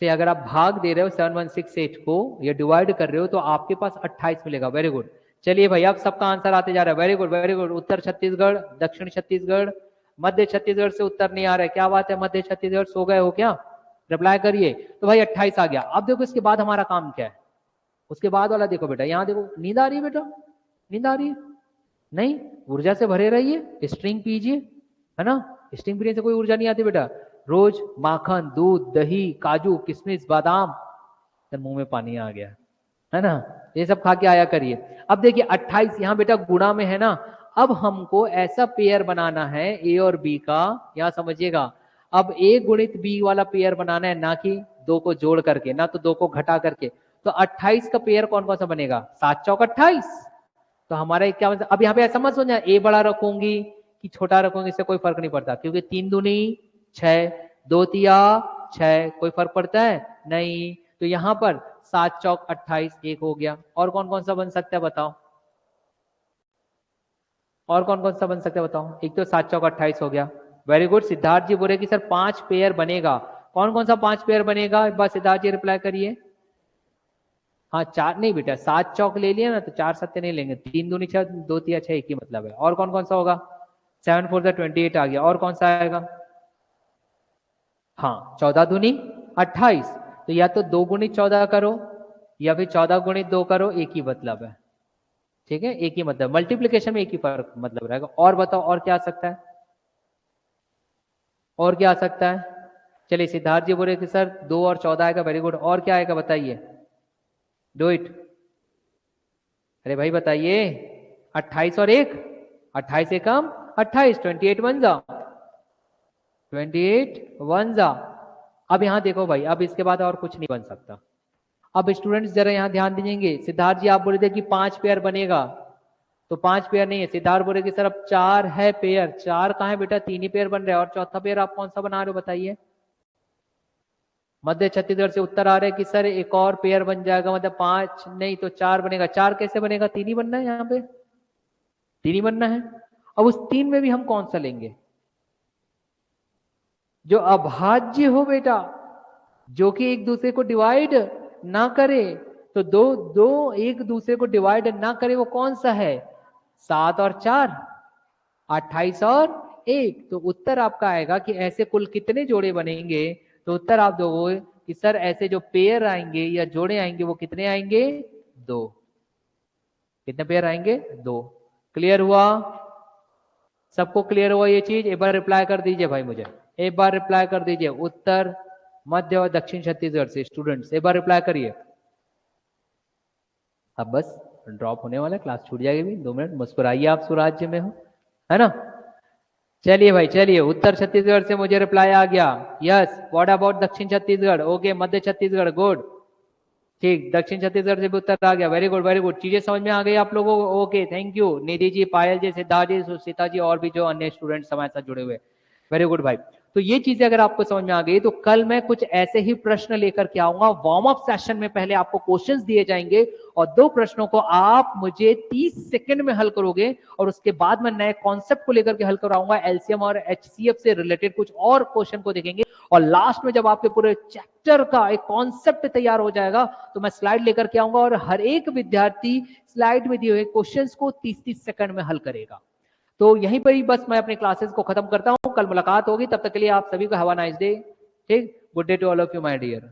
से अगर आप भाग दे रहे हो 7168 को, या डिवाइड कर रहे हो, तो आपके पास 28 मिलेगा। Very good. चलिए भाई, अब सबका आंसर आते जा रहा है, वेरी गुड वेरी गुड। उत्तर छत्तीसगढ़, दक्षिण छत्तीसगढ़, मध्य छत्तीसगढ़ से उत्तर नहीं आ रहा है, क्या बात है, मध्य छत्तीसगढ़ सो गए हो क्या? रिप्लाई करिए। तो भाई 28 आ गया। अब देखो इसके बाद हमारा काम क्या है, उसके बाद वाला देखो बेटा, यहाँ देखो, नींद आ रही है बेटा, नींद आ रही है? नहीं, ऊर्जा से भरे रहिए, स्ट्रिंग पीजिए, है ना, स्ट्रिंग पीने से कोई ऊर्जा नहीं आती बेटा। रोज माखन, दूध, दही, काजू, किशमिश, बादाम, तो मुंह में पानी आ गया, है ना, ये सब खा के आया करिए। अब देखिए 28 यहाँ बेटा गुणा में है ना, अब हमको ऐसा पेयर बनाना है ए और बी का, यहाँ समझिएगा। अब ए गुणित बी वाला पेयर बनाना है, ना कि 2 को जोड़ करके, ना तो 2 को घटा करके। तो 28 का पेयर कौन कौन सा बनेगा? 7 चौक 28। तो हमारा क्या मतलब, अब यहाँ पे ऐसा मत सोचना ए बड़ा रखूंगी कि छोटा रखूंगी, इससे कोई फर्क नहीं पड़ता, क्योंकि 3 दूनी 6, 2 तिया 6, कोई फर्क पड़ता है नहीं। तो यहाँ पर 7 चौक 28 एक हो गया। और कौन कौन सा बन सकता है बताओ, और कौन कौन सा बन सकता है बताओ? एक तो 7 चौक 28 हो गया। Very good. सिद्धार्थ जी बोल रहे कि सर 5 पेयर बनेगा, कौन कौन सा 5 पेयर बनेगा? एक बार सिद्धार्थ जी रिप्लाई करिए। हाँ 4 नहीं बेटा, 7 चौक ले लिया ना, तो 4 सत्ते नहीं लेंगे, 3 दूनी 6, 2 तिया 6, एक ही मतलब है। और कौन कौन सा होगा? 7 4 28 आ गया। और कौन सा आएगा? हाँ 14 दूनी 28। तो या तो 2 गुणित 14 करो, या फिर 14 गुणित 2 करो, एक ही मतलब है, ठीक है, एक ही मतलब, मल्टीप्लीकेशन में एक ही फर्क मतलब रहेगा। और बताओ और क्या आ सकता है, और क्या आ सकता है? चलिए सिद्धार्थ जी बोले कि सर 2 और 14 आएगा, वेरी गुड। और क्या आएगा बताइए, डू इट। अरे भाई बताइए, 28 और 1, 28 से कम 28, 28 वन जा, 28 वन जा। अब यहां देखो भाई, अब इसके बाद और कुछ नहीं बन सकता। अब स्टूडेंट्स जरा यहाँ ध्यान दीजिए, सिद्धार्थ जी आप बोले थे कि 5 पेयर बनेगा, तो 5 पेयर नहीं है। सिद्धार्थ बोले कि सर अब 4 है पेयर, 4 कहाँ है बेटा, 3 ही पेयर बन रहे हैं। और चौथा पेयर आप कौन सा बना रहे हो बताइए? मध्य छत्तीसगढ़ से उत्तर आ रहे हैं कि सर एक और पेयर बन जाएगा, मतलब 5 नहीं तो 4 बनेगा। 4 कैसे बनेगा, 3 ही बनना है, यहाँ पे 3 ही बनना है। अब उस 3 में भी हम कौन सा लेंगे? जो अभाज्य हो बेटा, जो कि एक दूसरे को डिवाइड ना करे। तो दो दो एक दूसरे को डिवाइड ना करे, वो कौन सा है? 7 और 4, 28 और 1। तो उत्तर आपका आएगा कि ऐसे कुल कितने जोड़े बनेंगे। तो उत्तर आप दोगे कि सर ऐसे जो पेयर आएंगे या जोड़े आएंगे वो कितने आएंगे? 2। कितने पेयर आएंगे? 2। क्लियर हुआ? सबको क्लियर हुआ ये चीज? एक बार रिप्लाई कर दीजिए भाई, मुझे एक बार रिप्लाई कर दीजिए। उत्तर, मध्य और दक्षिण छत्तीसगढ़ से स्टूडेंट्स एक बार रिप्लाई करिए। अब बस ड्रॉप होने वाला, क्लास छूट जाएगी भी 2 मिनट, मुस्कुराइए, आप स्वराज्य में हो, है ना। चलिए भाई चलिए, उत्तर छत्तीसगढ़ से मुझे रिप्लाई आ गया, यस। व्हाट अबाउट दक्षिण छत्तीसगढ़? ओके, मध्य छत्तीसगढ़ गुड, ठीक। दक्षिण छत्तीसगढ़ से भी उत्तर आ गया, वेरी गुड वेरी गुड। चीजें समझ में आ गई आप लोगों को? Okay, thank you Nidhi ji, पायल जी, सिद्धार्थ जी, सुशीता जी, और भी जो अन्य स्टूडेंट्स हमारे साथ जुड़े हुए, वेरी गुड भाई। तो ये चीजें अगर आपको समझ में आ गई, तो कल मैं कुछ ऐसे ही प्रश्न लेकर के आऊंगा। वार्म अप सेशन में पहले आपको क्वेश्चंस दिए जाएंगे और 2 प्रश्नों को आप मुझे 30 सेकंड में हल करोगे, और उसके बाद मैं नए कॉन्सेप्ट को लेकर के हल कराऊंगा। एलसीएम और एचसीएफ से रिलेटेड कुछ और क्वेश्चन को देखेंगे, और लास्ट में जब आपके पूरे चैप्टर का एक कॉन्सेप्ट तैयार हो जाएगा, तो मैं स्लाइड लेकर के आऊंगा, और हर एक विद्यार्थी स्लाइड में दिए हुए क्वेश्चंस को 30-30 सेकंड में हल करेगा। तो यहीं पर ही बस मैं अपने क्लासेस को खत्म करता हूं, कल मुलाकात होगी, तब तक के लिए आप सभी को हैव अ नाइस डे, ठीक। Good day to all of you my dear.